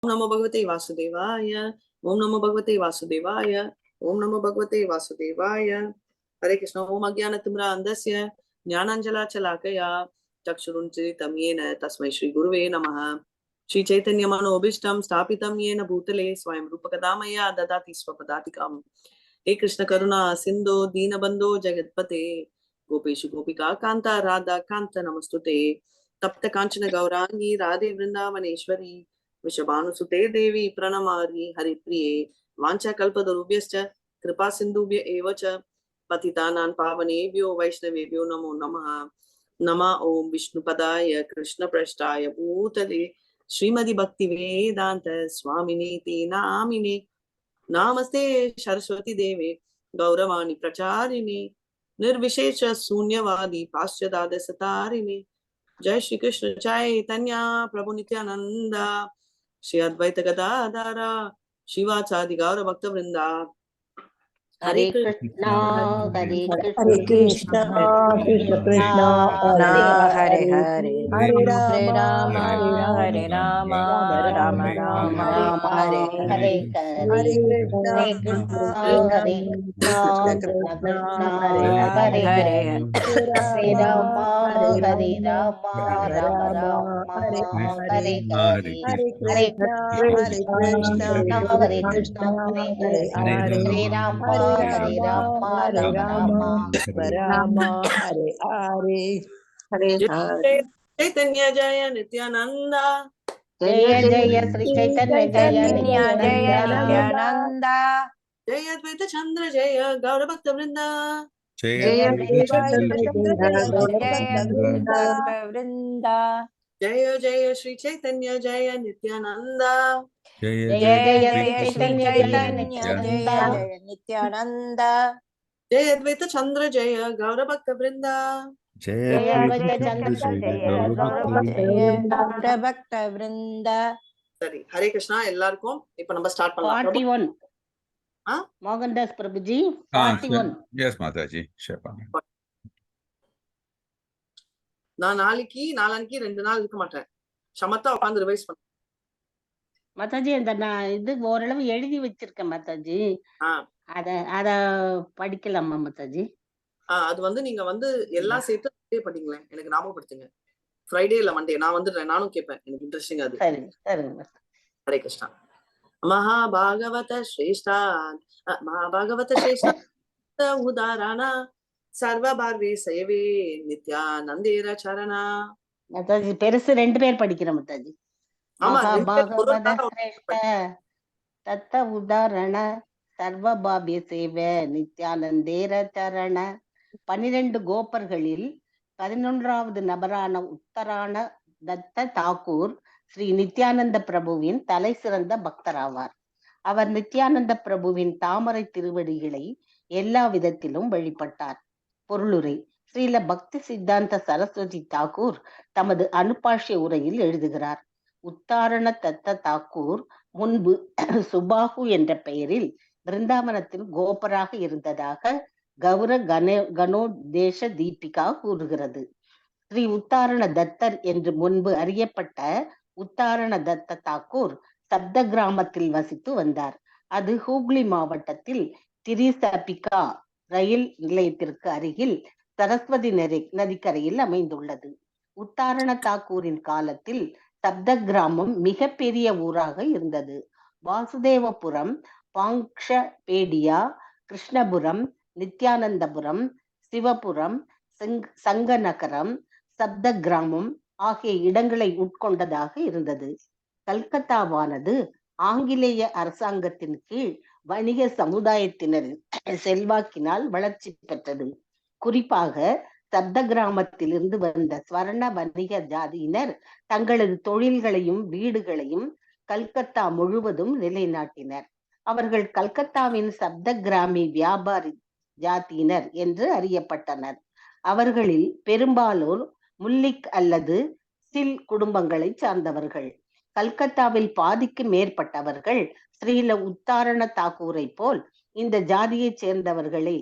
ओम नमो भगवते वासुदेवाय। ओम नमो भगवते वासुदेवाय। ओम नमो भगवते वासुदेवाय। हरे कृष्ण। ओम अज्ञानतिमिरान्धस्य ज्ञानाञ्जलाशलाकया चक्षुरुन्मिलितं येन तस्मै श्री गुरुवे नमः। श्री चैतन्य मनोभीष्टं स्थापितं येन भूतले स्वयं रूपकदा मया ददाति स्वपदातिकाम्। हे कृष्ण करुणा सिन्धो दीनबन्धो जगत्पते गोपेषु गोपिका कान्ता राधा कान्त नमस्तुते। तप्त कांचन गौरांगी राधे वृंदावनेश्वरी वृषभानुसुते देवी प्रणमामि हरिप्रिये। वाञ्छाकल्पतरुभ्यश्च कृपा सिन्धुभ्य एव च पतितानां पावनेभ्यो वैष्णवेभ्यो नमो नमः। नमः ओम विष्णुपदाय कृष्णप्रेष्ठाय भूतले श्रीमद् भक्तिवेदान्त स्वामिनीति नामिने। नामस्ते सरस्वती देवे गौरवाणी प्रचारिणे निर्विशेष शून्यवादी पाश्चात्य जय श्री कृष्ण चैतन्य प्रभु नित्यानंद श्री अद्वैत गदाधर शिवाचार्य गौर भक्त वृंदा। हरे कृष्णा हरे हरे कृष्णा कृष्णा कृष्ण कृष्ण हरे हरे हरे हरे हरे हरे राम राम हरे राम राम राम राम राम हरे हरे हरे हरे हरे कृष्णा हरे हरे कृष्णा कृष्णा हरे कृष्णा कृष्ण कृष्ण कृष्णा कृष्णा हरे हरे हरे हरे हरे हरे राम हरे हरे राम राम राम राम राम हरे हरे हरे हरे हरे हरे कृष्णा हरे कृष्णा कृष्णा हरे कृष्णा कृष्णा हरे हरे हरे हरे हरे राम हरे हरे राम राम हरे राम राम राम राम हरे हरे हरे हरे चैतन्य जय नित्यानंद जय जय जय श्री श्री चैतन्य जय चैतन्य जय नित्यानंद नित्यानंद जय अद्वैत चंद्र जय गौर भक्त वृंदा। जय अद्वैत चंद्र जय गौरभक्त वृंद वृंदा जय जय श्री चैतन्य जय नित्यानंद जय जय जय श्री जय श्री चैतन्य जय चैतन्य नित्यानंद जय जय नित्यानंद जय अद्वैत चंद्र जय गौर भक्त वृंदा। जय जय अद्वैत अद्वैत चंद्र चंद्र जय जय गौरभक्त जय वृंद गौरभक्त वृंद சரி ஹரே கிருஷ்ணா எல்லாருக்கும் இப்ப நம்ம ஸ்டார்ட் பண்ணலாம். பிரபு 41 ஆ Mohandas Prabhuji Ah, 41 yes, Mathaji. Sure. நான் நாளைக்கு நாளானிக்கு 2 நாள் இருக்க மாட்டேன். சமத்தா உட்கார்ந்து ரிவைஸ் பண்ண. மாதாஜி அந்த நான் இது ஓரளவு எழுதி வச்சிருக்கேன் மாதாஜி. ஆ அத அத படிக்கலாமா மாதாஜி? அது வந்து நீங்க வந்து எல்லாம் சேர்த்து மண்டே படிங்களேன். எனக்கு ஞாபகப்படுத்துங்க. ஃப்ரைடே இல்ல மண்டே நான் வந்துடுறேன். நானும் கேட்பேன். எனக்கு இன்ட்ரெஸ்டிங் அது. சரி சரிங்க. ஹரே கிருஷ்ணா. மகாபாகவத ஸ்ரேஷ்டா மகாபாகவத ஸ்ரேஷ்டா உதாரணா சர்வபார்வே சேவே நித்யானந்தேர சரணா. மாதாஜி பெருசு 2 பேர் படிக்கிறேன் மாதாஜி. ஆமா 2 பேர் ஒரு மகாபாகவத நாள் சிரேஷ்ட தத்த உதாரண சர்வபாபிய சேவ நித்யானந்தேர சரண. 12 கோப்பர்களில் 11வது நபரான உத்தரான தத்த தாக்கூர் ஸ்ரீ நித்யானந்த பிரபுவின் தலை சிறந்த பக்தராவார். அவர் நித்யானந்த பிரபுவின் தாமரை திருவடிகளை எல்லா விதத்திலும் வழிபட்டார். பொருளுரை: ஸ்ரீல பக்தி சித்தாந்த சரஸ்வதி தாக்கூர் தமது அனுபாஷ்ய உரையில் எழுதுகிறார். உத்தாரண தத்த தாக்கூர் முன்பு சுபாகு என்ற பெயரில் பிருந்தாவனத்தில் கோபராக இருந்ததாக கௌர கணோதேச தீபிகா கூறுகிறது. ஸ்ரீ உத்தாரண தத்தர் என்று முன்பு அறியப்பட்ட உத்தாரண தத்த தாக்கூர் சப்த கிராமத்தில் வசித்து வந்தார். அது ஹூக்ளி மாவட்டத்தில் திரிசபிகா ரயில் நிலையத்திற்கு அருகில் சரஸ்வதி நதிக்கரையில் அமைந்துள்ளது. உத்தாரண தாக்கூரின் காலத்தில் சப்த கிராமம் மிக பெரிய ஊராக இருந்தது. வாசுதேவபுரம், பாங்க்ஷபேடியா, கிருஷ்ணபுரம், நித்யானந்தபுரம், சிவபுரம், சங்கநகரம், சப்த கிராமம் ஆகிய இடங்களை உட்கொண்டதாக இருந்தது. கல்கத்தாவானது ஆங்கிலேய அரசாங்கத்தின் கீழ் வணிக சமுதாயத்தினரின் செல்வாக்கினால் வளர்ச்சி பெற்றது. குறிப்பாக சப்த கிராமத்திலிருந்து வந்த ஸ்வர்ண வணிக ஜாதியினர் தங்களது தொழில்களையும் வீடுகளையும் கல்கத்தா முழுவதும் நிலைநாட்டினர். அவர்கள் கல்கத்தாவின் சப்த கிராமி வியாபாரி ஜாதியினர் என்று அறியப்பட்டனர். அவர்களில் பெரும்பாலோர் முல்லிக் அல்லது சில் குடும்பங்களை சார்ந்தவர்கள். கல்கத்தாவில் பாதிக்கு மேற்பட்டவர்கள் ஸ்ரீல உத்தாரண தாக்கூரை போல் இந்த ஜாதியைச் சேர்ந்தவர்களே.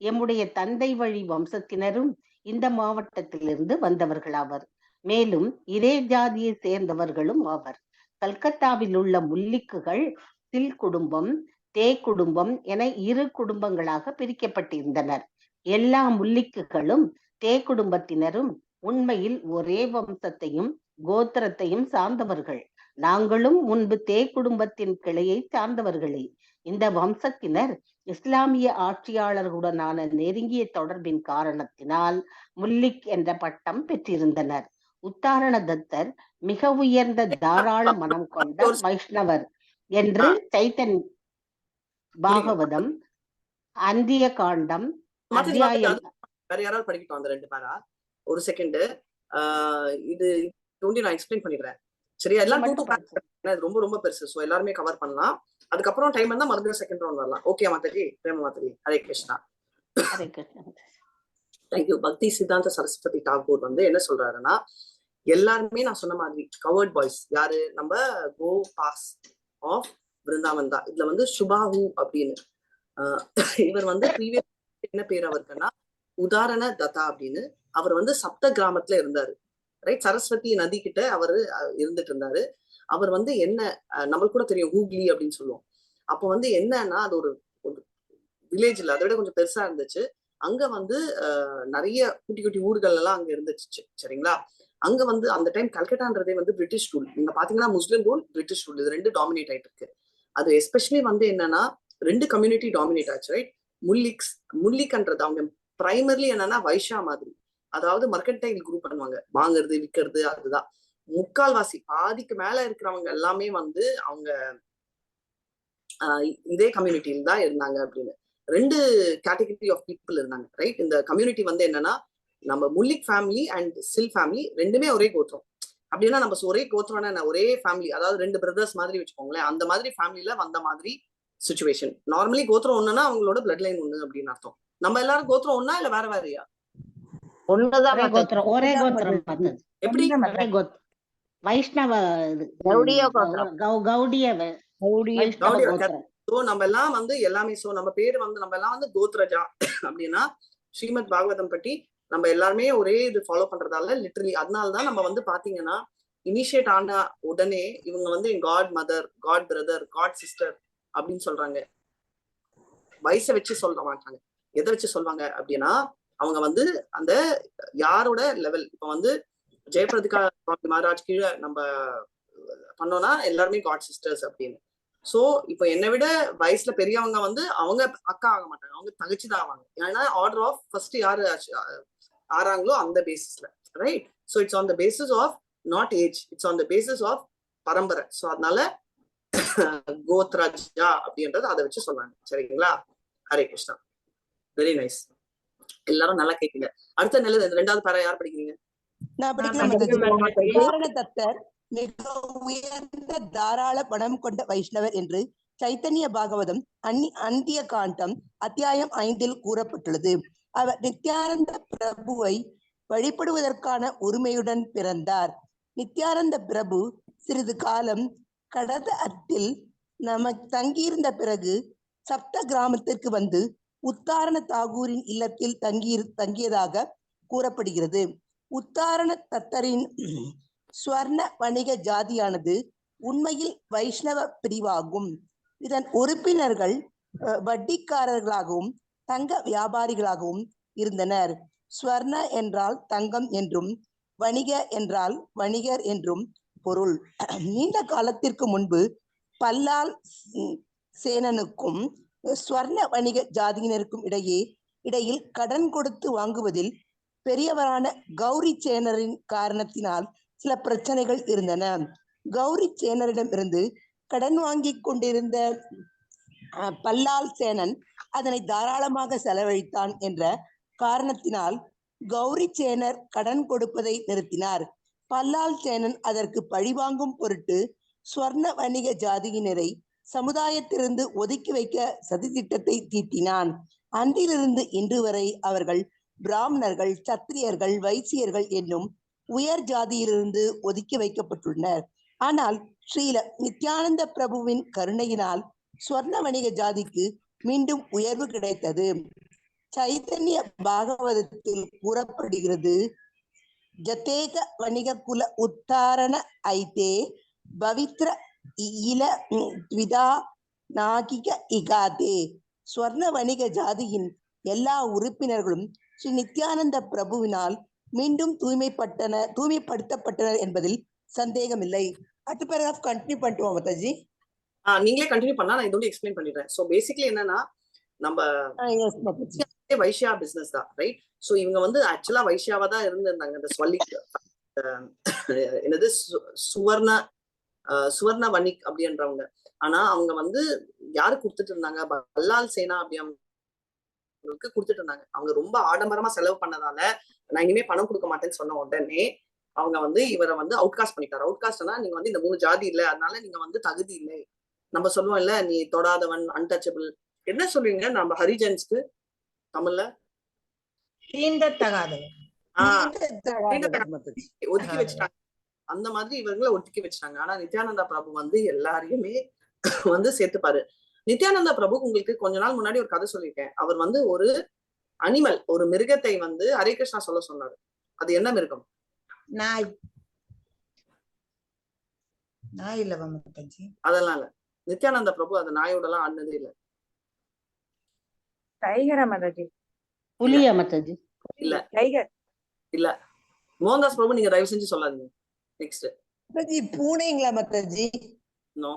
எம்முடைய தந்தை வழி வம்சத்தினரும் இந்த மாவட்டத்திலிருந்து வந்தவர்களாவர். மேலும் இதே ஜாதியை சேர்ந்தவர்களும் ஆவர். கல்கத்தாவில் உள்ள முல்லிக்குகள் தில் குடும்பம், தே குடும்பம் என 2 குடும்பங்களாக பிரிக்கப்பட்டிருந்தனர். எல்லா முல்லிக்குகளும் தே குடும்பத்தினரும் உண்மையில் ஒரே வம்சத்தையும் கோத்திரத்தையும் சார்ந்தவர்கள். நாங்களும் முன்பு தே குடும்பத்தின் கிளையை சார்ந்தவர்களே. இந்த வம்சத்தினர் இஸ்லாமிய ஆட்சியாளர்களுடனான நெருங்கிய தொடர்பின் காரணத்தினால் முல்லிக் என்ற பட்டம் பெற்றிருந்தனர். உத்தாரண தத்தர் மிக உயர்ந்த தாராள மனம் கொண்ட வைஷ்ணவர் என்று சைத்தன் பாகவதம் அந்திய காண்டம் அத்தியாயம். வேற யாராவது படிக்கட்டும் அந்த 2 பேரா? ஒரு செகண்ட். இது நான் எக்ஸ்பிளைன் பண்ணிடுறேன். சரியா? எல்லாம் ரொம்ப ரொம்ப பெருசு. சோ எல்லாருமே கவர் பண்ணலாம். அதுக்கப்புறம் டைம் இருந்தா மறுபடியும் செகண்ட் ரவுண்ட் வரலாம். ஓகே மாதாஜி, பிரேம மாதாஜி, ஹரே கிருஷ்ணா. ஹரே கிருஷ்ணா. தேங்க்யூ. பக்தி சித்தாந்த சரஸ்வதி தாக்கூர் என்ன சொல்றாருன்னா, எல்லாருமே நான் சொன்ன மாதிரி கவர்ட் பாய்ஸ். யாரு? நம்ம கோ பாஸ் ஆஃப் விருந்தாவன் தான். இதுல சுபாஹு அப்படின்னு இவர் ப்ரீவியஸ் என்ன பேர் அவருக்குன்னா உதாரண தத்தா அப்படின்னு. அவர் சப்த கிராமத்துல இருந்தாரு. ரைட், சரஸ்வதி நதி கிட்ட அவரு இருந்துட்டு இருந்தாரு. அவர் என்ன நம்மளுக்கு கூட தெரியும் ஹூக்லி அப்படின்னு சொல்லுவோம். அப்போ என்னன்னா அது ஒரு வில்லேஜ்ல அதை விட கொஞ்சம் பெருசா இருந்துச்சு. அங்க நிறைய குட்டி குட்டி ஊர்கள் எல்லாம் அங்க இருந்துச்சு. சரிங்களா? அங்க அந்த டைம் கல்கட்டான்றதே பிரிட்டிஷ் ரூல். நீங்க பாத்தீங்கன்னா முஸ்லிம் ரூல், பிரிட்டிஷ் ரூல், இது 2 டாமினேட் ஆயிட்டு இருக்கு. அது எஸ்பெஷலி என்னன்னா 2 கம்யூனிட்டி டாமினேட் ஆச்சு. ரைட், முல்லிக்ன்றது அவங்க பிரைமர்லி என்னன்னா வைஷா மாதிரி, அதாவது மர்கன்டைல் குரூப் பண்ணுவாங்க, வாங்குறது விற்கிறது. அதுதான் முக்கால்வாசி, பாதிக்கு மேல இருக்கிறவங்க எல்லாமே அவங்க இதே கம்யூனிட்டியில தான் இருந்தாங்க அப்படின்னு 2 கேட்டகரி ஆஃப் பீப்புள் இருந்தாங்க. ரைட், இந்த கம்யூனிட்டி என்னன்னா நம்ம Mullick family and chill family ரெண்டுமே ஒரே கோத்திரம். அப்படின்னா நம்ம ஒரே கோத்திரம்னா ஒரே ஃபேமிலி, அதாவது 2 பிரதர்ஸ் மாதிரி வச்சுக்கோங்களேன். அந்த மாதிரி ஃபேமிலியில வந்த மாதிரி சிச்சுவேஷன். நார்மலி கோத்திரம் ஒண்ணுன்னா அவங்களோட பிளட் லைன் ஒண்ணு அப்படின்னு அர்த்தம். நம்ம எல்லாரும் கோத்திரம் ஒண்ணா இல்ல வேற வேறையா? ஒண்ணுதான் கோத்திரம், ஒரே கோத்திரம். எப்படி? வைஷ்ணவ நம்ம எல்லாம் எல்லாமே நம்ம பேரு நம்ம எல்லாம் கோத்ரஜா அப்படின்னா ஸ்ரீமத் பாகவதம் பற்றி நம்ம எல்லாருமே ஒரே இது ஃபாலோ பண்றதால லிட்டரலி அதனாலதான் நம்ம பாத்தீங்கன்னா இனிஷியேட் ஆன உடனே இவங்க god mother, god brother, god sister அப்படின்னு சொல்றாங்க. வயசை வச்சு சொல்ல மாட்டாங்க. எதை வச்சு சொல்லுவாங்க அப்படின்னா அவங்க அந்த யாரோட லெவல். இப்ப ஜெயபிரதிகா மகாராஜ் கீழே நம்ம பண்ணோம்னா எல்லாருமே காட் சிஸ்டர்ஸ் அப்படின்னு. சோ இப்ப என்னை விட வயசுல பெரியவங்க அவங்க அக்கா ஆக மாட்டாங்க, அவங்க தங்கச்சிதான் ஆவாங்க. ஏன்னா ஆர்டர் ஆஃப் ஃபர்ஸ்ட் யாரு ஆறாங்களோ அந்த பேசிஸ்ல. Right, so it's on the basis of not age, it's on the basis of பரம்பரை. சோ அதனால கோத்ராஜா அப்படின்றது அதை வச்சு சொல்றாங்க. சரிங்களா? ஹரே கிருஷ்ணா. Very nice. எல்லாரும் நல்லா கேட்குங்க. அடுத்த நிலை 2வது பேரா யார் படிக்கிறீங்க? நான் படிக்கிறேன். தத்தர் மிக உயர்ந்த தாராள பணம் கொண்ட வைஷ்ணவர் என்று சைத்தன்ய பாகவதம் அந்திய காண்டம் அத்தியாயம் 5 கூறப்பட்டுள்ளது. அவர் நித்யானந்த பிரபுவை வழிபடுவதற்கான உரிமையுடன் பிறந்தார். நித்யானந்த பிரபு சிறிது காலம் கடத்தில் தங்கியிருந்த பிறகு சப்த கிராமத்திற்கு உத்தாரண தாகூரின் இல்லத்தில் தங்கியதாக கூறப்படுகிறது. உத்தாரண தத்தரின் ஸ்வர்ண வணிக ஜாதியானது உண்மையில் வைஷ்ணவ பிரிவாகும். இதன் உறுப்பினர்கள் வட்டிக்காரர்களாகவும் தங்க வியாபாரிகளாகவும் இருந்தனர். ஸ்வர்ண என்றால் தங்கம் என்றும் வணிக என்றால் வணிகர் என்றும் பொருள். நீண்ட காலத்திற்கு முன்பு பல்லால் சேனனுக்கும் ஸ்வர்ண வணிக ஜாதியினருக்கும் இடையில் கடன் கொடுத்து வாங்குவதில் பெரியவரான கௌரி சேனரின் காரணத்தினால் சில பிரச்சனைகள் இருந்தன. கௌரி சேனரிடம் இருந்து கடன் வாங்கி கொண்டிருந்த பல்லால் சேனன் அதனை தாராளமாக செலவழித்தான் என்ற காரணத்தினால் கௌரி சேனர் கடன் கொடுப்பதை நிறுத்தினார். பல்லால் சேனன் அதற்கு பழிவாங்கும் பொருட்டு ஸ்வர்ண வணிக ஜாதியினரை சமுதாயத்திலிருந்து ஒதுக்கி வைக்க சதித்திட்டத்தை தீட்டினான். அன்றிலிருந்து இன்று வரை அவர்கள் பிராமணர்கள், சத்திரியர்கள், வைசியர்கள் என்னும் உயர் ஜாதியிலிருந்து ஒதுக்கி வைக்கப்பட்டுள்ளனர். ஆனால் ஸ்ரீல நித்யானந்த பிரபுவின் கருணையினால் ஸ்வர்ண வணிக ஜாதிக்கு மீண்டும் உயர்வு கிடைத்தது. சைத்தன்ய பாகவதத்தில் கூறப்படுகிறது, ஜதேக வணிக குல உத்தாரண ஐத்தே பவித்ர இல த்விதா நாகிக இகாதே. ஸ்வர்ண வணிக ஜாதியின் எல்லா உறுப்பினர்களும் ஸ்ரீ நித்யானந்த பிரபுவினால் மீண்டும் தூய்மைப்படுத்தப்பட்டனர் என்பதில் சந்தேகமில்லை. அடுத்த பேராகிராஃப் கண்டினியூ பண்ணிட்டுவோம் மாதாஜி. நீங்களே கண்டினியூ பண்ணா நான் இதோட எக்ஸ்பிளைன் பண்ணிடுறேன். சோ பேசிக்கலி என்னன்னா நம்ம வைஷ்யா பிசினஸ் தான், ரைட்? சோ இவங்க வந்து ஆக்சுவலா வைஷ்யாவா தான் இருந்திருந்தாங்க. இந்த என்னது சுவர்ண வணிக் அப்படின்றவங்க. ஆனா அவங்க வந்து யாரு கொடுத்துட்டு இருந்தாங்க? பல்லால் சேனா அப்படிங்களுக்கு கொடுத்துட்டு இருந்தாங்க. அவங்க ரொம்ப ஆடம்பரமா செலவு பண்ணதால நான் இனிமே பணம் கொடுக்க மாட்டேன்னு சொன்ன உடனே அவங்க வந்து இவரை வந்து அவுட்காஸ்ட் பண்ணிட்டாரு. அவுட்காஸ்ட்னா நீங்க வந்து இந்த 3 ஜாதி இல்லை, அதனால நீங்க வந்து தகுதி இல்லை. நம்ம சொல்லுவோம் இல்ல, நீ தொடாதவன், அன்டச்சபிள். என்ன சொல்லுவீங்க நம்ம ஹரிஜன்ஸ்க்கு தமிழ்ல? ஒதுக்கி வச்சுட்டாங்க. அந்த மாதிரி இவங்களை ஒதுக்கி வச்சுட்டாங்க. ஆனா நித்யானந்தா பிரபு வந்து எல்லாரையுமே வந்து சேர்த்துப்பாரு. நித்யானந்தா பிரபு உங்களுக்கு கொஞ்ச நாள் முன்னாடி ஒரு கதை சொல்லியிருக்கேன். அவர் வந்து ஒரு அனிமல், ஒரு மிருகத்தை வந்து ஹரே கிருஷ்ணா சொல்ல சொன்னாரு. அது என்ன மிருகம்? நாய். அதெல்லாம் இல்ல. நித்யானந்த பிரபு அந்த நாயோட எல்லாம் ஆடினதே இல்ல. புலியா மாதாஜி? இல்ல இல்ல. மோகன்தாஸ் பிரபு நீங்க தயவு செஞ்சு சொல்லாதீங்க. நெக்ஸ்ட். பூனைங்களா Mataji? No.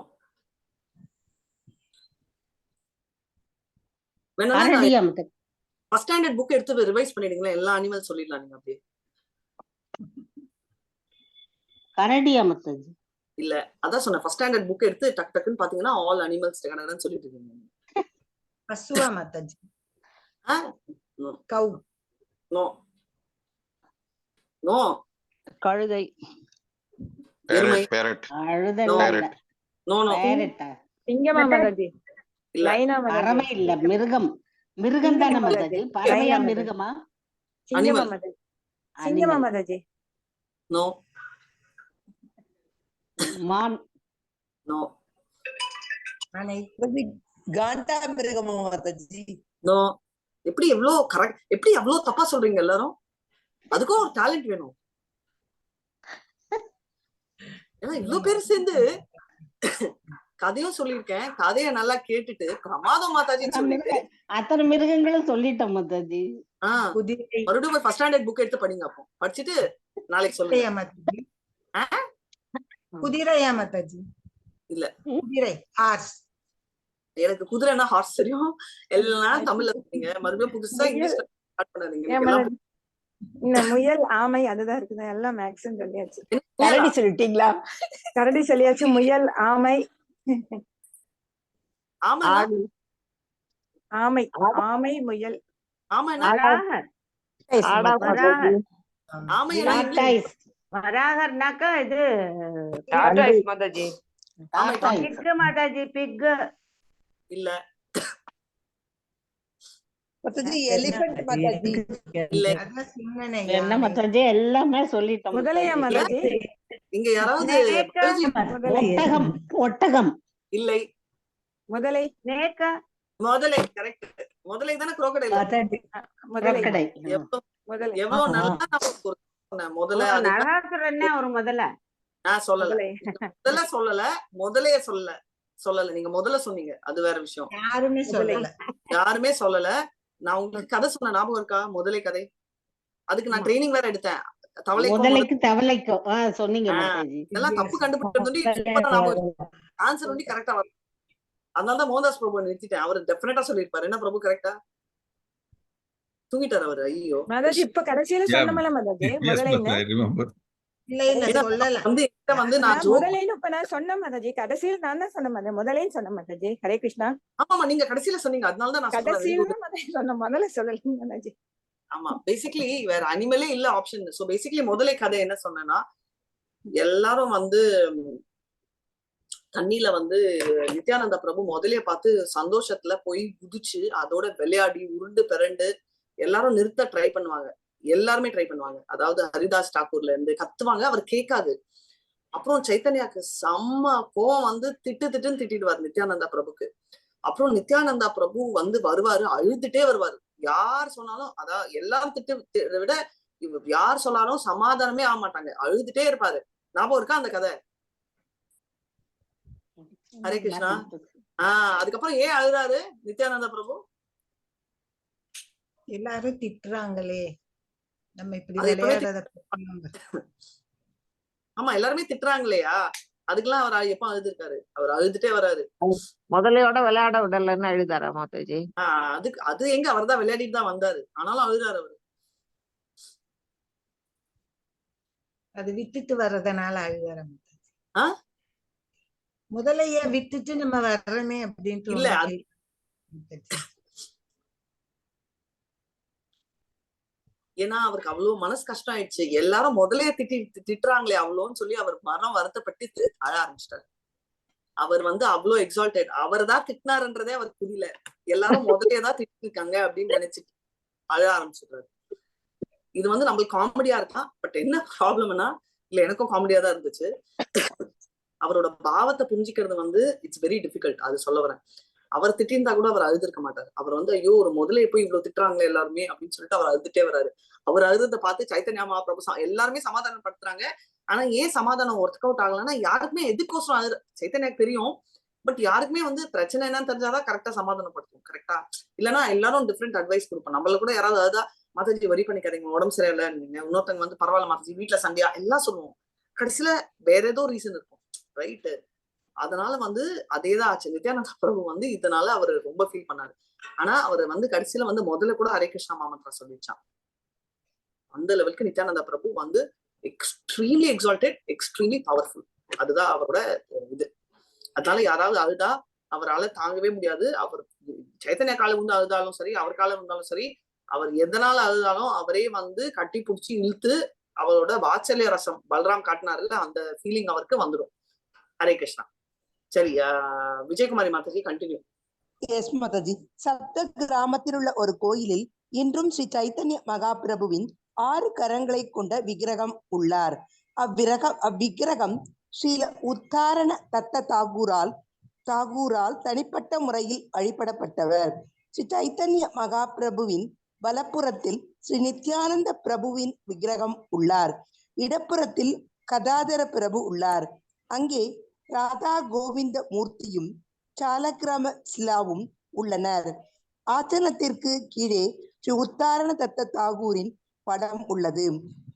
First standard book எடுத்து ரிவைஸ் பண்ணிடுங்களேன், எல்லா அனிமல் சொல்லிடலாம் நீங்க அப்படியே. கரடியா மாதாஜி? இல்ல, அதான் சொன்னேன். ஃபர்ஸ்ட் ஸ்டாண்டர்ட் புக் எடுத்து டக் டக்குன்னு பாத்தீங்கன்னா ஆல் அனிமல்ஸ் டகடன்னு சொல்லிட்டு இருக்கீங்க. பசுவா மாதாஜி? கவ். No no. கழுதை. எருமை. பேரட். No no. பேரட்டா? சிங்கமா மாதாஜி? லைனா மாதாஜி? பறவை இல்ல, மிருகம். மிருகம் தானே மாதாஜி? பறவையா மிருகமா? சிங்கமா மாதாஜி? சிங்கமா மாதாஜி? நோ. மான். நோ. காண்டா மிருகமா மாதாஜி? நோ. எப்படி எவ்வளவு கரெக்ட், எப்படி எவ்வளவு தப்பா சொல்றீங்க எல்லாரும்? அதுக்கும் ஒரு டேலண்ட் வேணும். ஏன்னா இவ்வளவு பேர் சேர்ந்து கதையும் சொல்லியிருக்கேன். கதைய நல்லா கேட்டுட்டு பிரமாதம் மாதாஜின்னு சொல்லிட்டு அத்தனை மிருகங்களும் சொல்லிட்டோம் மாதாஜி. மறுபடியும் ஃபர்ஸ்ட் ஸ்டாண்டர்ட் புக் எடுத்து படிங்க. அப்போ படிச்சுட்டு நாளைக்கு சொல்லுங்க. குதிரையா மாதாஜி? இல்ல. குதிரை, ஹார்ஸ். எனக்கு குதிரைனா ஹார்ஸ் தெரியும், எல்லாம் தமிழ்ல சொன்னீங்க. மறுபடியும் புதுசா இங்கிலீஷ்ல ஸ்டார்ட் பண்ணாதீங்க. இந்த முயல், ஆமை அதுதான் இருக்குது. எல்லாம் மேக்ஸிமம் சொல்லியாச்சு. கரடி சொல்லிட்டீங்களா? கரடி சொல்லியாச்சு. முயல், ஆமை. ஆமை, ஆமை, முயல். வராகர்னாக்கா இது மாதாஜி? பிக் மாதாஜி? பிக் இல்ல. எலிபென்ட் மாதாஜி? இல்ல. என்ன மாதாஜி? எல்லாமே சொல்லிட்டோம். முதலையா மாதாஜி? இங்க யாராவது ஒட்டகம்? ஒட்டகம் இல்லை. முதலை? முதலை கரெக்ட். முதலை தானே crocodile? எவ்வளவு நல்லா முதல்ல ஒரு முதல்ல நான் சொல்லல. முதலைய சொல்லல. நீங்க முதல்ல சொன்னீங்க, அது வேற விஷயம். யாருமே சொல்லல. நான் உங்களுக்கு கதை சொன்ன ஞாபகம் இருக்கா? முதலை கதை. அதுக்கு நான் ட்ரைனிங் வேற எடுத்தேன். தவளைக்கும் சொன்னீங்க. இதெல்லாம் தப்பு கண்டுபிடிச்சு ஆன்சர் வந்து கரெக்டா வரும். அதனாலதான் மோகன்தாஸ் பிரபு நிறுத்திட்டேன். அவரு டெஃபினட்டா சொல்லிருப்பாரு. என்ன பிரபு கரெக்டா? தூங்கிட்டாரு அவரு. ஐயோ மாதாஜி, இப்ப கடைசியில சொன்னமல மாதாஜி முதலைன்னு? நான் சொன்ன மாதாஜி, கடைசியில் நான் தான் சொன்ன மாதிரி முதலைன்னு சொன்ன மாதாஜி. ஹரே கிருஷ்ணா. ஆமா, நீங்க கடைசியில சொன்னீங்க. அதனாலதான் நான் கடைசியில சொன்ன, முதல்ல சொல்லல மாதாஜி. ஆமா, பேசிக்கலி வேற அனிமலே இல்ல ஆப்ஷன். சோ பேசிக்கலி முதலை கதை என்ன சொன்னா, எல்லாரும் வந்து தண்ணியில வந்து நித்யானந்த பிரபு முதலைய பார்த்து சந்தோஷத்துல போய் குதிச்சு அதோட விளையாடி உருண்டு பிறண்டு எல்லாரும் நிறுத்த ட்ரை பண்ணுவாங்க. எல்லாருமே ட்ரை பண்ணுவாங்க. அதாவது ஹரிதாஸ் டாக்கூர்ல இருந்து கத்துவாங்க. அவர் கேட்காது. அப்புறம் சைத்தன்யாக்கு செம்ம கோவம் வந்து திட்டுன்னு திட்டிடுவார் நித்யானந்தா பிரபுக்கு. அப்புறம் நித்யானந்தா பிரபு வந்து வருவாரு, அழுதுட்டே வருவாரு. யார் சொன்னாலும், அதான் எல்லாரும் திட்டு விட யார் சொன்னாலும் சமாதானமே ஆக மாட்டாங்க, அழுதுட்டே இருப்பாரு. ஞாபகம் இருக்கா அந்த கதை? ஹரே கிருஷ்ணா. அதுக்கப்புறம் ஏன் அழுதாரு நித்யானந்த பிரபு? எல்லாரும் திட்டுறாங்களே நம்ம இப்படி அது எப்பவே விளையாடுறத. ஆமா, எல்லாருமே திட்டுறாங்க இல்லையா? அதுக்கெல்லாம் அவர் எப்ப அழுதுருக்காரு? அவர் அழுதுட்டே வராரு. முதலையோட விளையாட விடலன்னு அழுதாரா மாதாஜி? அது எங்க, அவர் தான் விளையாடிட்டு தான் வந்தாரு, ஆனாலும் அழுதாரு அவரு. அது விட்டுட்டு வர்றதுனால அழுதார. முதலைய விட்டுட்டு நம்ம வர்றோமே அப்படின்ட்டு இல்ல, ஏன்னா அவருக்கு அவ்வளவு மனசு கஷ்டம் ஆயிடுச்சு. எல்லாரும் முதலைய திட்டுறாங்களே அவ்வளோன்னு சொல்லி அவர் மரம் வருத்தப்பட்டு அழ ஆரம்பிச்சிட்டாரு. அவர் அவ்வளவு எக்ஸால்டட். அவர் தான் திட்டினாருன்றதே அவருக்கு புரியல. எல்லாரும் முதலையதான் திட்டு இருக்காங்க அப்படின்னு நினைச்சிட்டு அழ ஆரம்பிச்சிடுறாரு. இது நம்மளுக்கு காமெடியா இருக்கான். பட் என்ன ப்ராப்ளம்னா, இல்ல எனக்கும் காமெடியா தான் இருந்துச்சு. அவரோட பாவத்தை புரிஞ்சுக்கிறது இட்ஸ் வெரி டிஃபிகல்ட். அது சொல்ல வரேன். அவர் திட்டிருந்தா கூட அவர் அழுதுருக்க மாட்டார். அவர் ஐயோ ஒரு முதலையை போய் இவ்வளவு திட்டுறாங்களே எல்லாருமே அப்படின்னு சொல்லிட்டு அவர் அழுதுட்டே வராரு. அவர் அழுறதை பார்த்து சைத்தன்யா மகாபிரபு எல்லாருமே சமாதானப்படுத்துறாங்க. ஆனா ஏன் சமாதானம் ஒர்க் அவுட் ஆகலன்னா, யாருக்குமே எதுக்கோசரம் அழுது சைத்தன்யாக்கு தெரியும். பட் யாருக்குமே பிரச்சனை என்னன்னு தெரிஞ்சாதான் கரெக்டா சமாதானப்படுத்தும். கரெக்டா இல்லன்னா எல்லாரும் டிஃப்ரெண்ட் அட்வைஸ் கொடுப்போம். நம்மள கூட யாராவது அழுதா, மாதாஜி வரி பண்ணிக்காதீங்க, உடம்பு சரியில்லை, நீங்க இன்னொருத்தவங்க பரவாயில்ல மாதாஜி, வீட்டுல சண்டையா எல்லாம் சொல்லுவோம். கடைசியில வேற ஏதோ ரீசன் இருக்கும், ரைட்டு? அதனால அதேதான் ஆச்சு. நித்யானந்த பிரபு இதனால அவர் ரொம்ப ஃபீல் பண்ணாரு. ஆனா அவர் கடைசியில முதல்ல கூட ஹரே கிருஷ்ணா மாமந்திரா சொல்லிச்சான். அந்த லெவலுக்கு நித்யானந்த பிரபு எக்ஸ்ட்ரீம்லி எக்ஸால்டட், எக்ஸ்ட்ரீம்லி பவர்ஃபுல். அதுதான் அவரோட இது. அதனால யாராவது அழுதா அவரால் தாங்கவே முடியாது. அவர் சைத்தன்ய காலம் அழுதாலும் சரி, அவர் காலம் இருந்தாலும் சரி, அவர் எதனால அழுதாலும் அவரே கட்டி பிடிச்சி இழுத்து அவரோட வாத்சல்ய ரசம் பல்ராம் காட்டினாருல்ல, அந்த ஃபீலிங் அவருக்கு வந்துடும். ஹரே கிருஷ்ணா. சரி, விஜயகுமாரி மாதாஜி கண்டினியூ. எஸ் மாதாஜி. சப்த கிராமத்தில் உள்ள ஒரு கோயிலில் இன்றும் ஸ்ரீ சைத்தன்ய மகாபிரபுவின் 6 கரங்களை கொண்ட விக்கிரகம் உள்ளார். அவ்விக்கிரகம் ஸ்ரீல உத்தாரண தத்த தாகூரால் தனிப்பட்ட முறையில் வழிபடப்பட்டவர். ஸ்ரீ சைத்தன்ய மகாபிரபுவின் வலப்புறத்தில் ஸ்ரீ நித்யானந்த பிரபுவின் விக்கிரகம் உள்ளார். இடப்புறத்தில் கதாதர பிரபு உள்ளார். அங்கே ராதா கோவிந்த மூர்த்தியும் சாலக்கிராம சிலாவும் உள்ளனர். ஆசனத்திற்கு கீழே ஸ்ரீ உத்தாரண தத்த தாகூரின் படம் உள்ளது.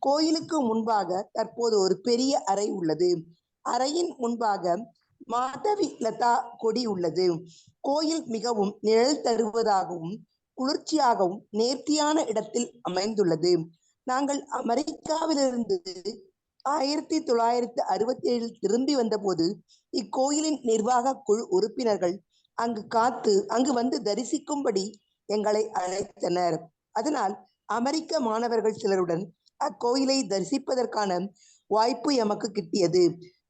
கோயிலுக்கு முன்பாக தற்போது ஒரு பெரிய அறை உள்ளது. அறையின் முன்பாக மாதவி லதா கொடி உள்ளது. கோயில் மிகவும் நிழல் தருவதாகவும் குளிர்ச்சியாகவும் நேர்த்தியான இடத்தில் அமைந்துள்ளது. நாங்கள் அமெரிக்காவிலிருந்து 1967 திரும்பி வந்தபோது இக்கோயிலின் நிர்வாக குழு உறுப்பினர்கள் அங்கு வந்து தரிசிக்கும்படி எங்களை அழைத்தனர். அதனால் அமெரிக்க மாணவர்கள் சிலருடன் அக்கோயிலை தரிசிப்பதற்கான வாய்ப்பு எமக்கு கிட்டியது.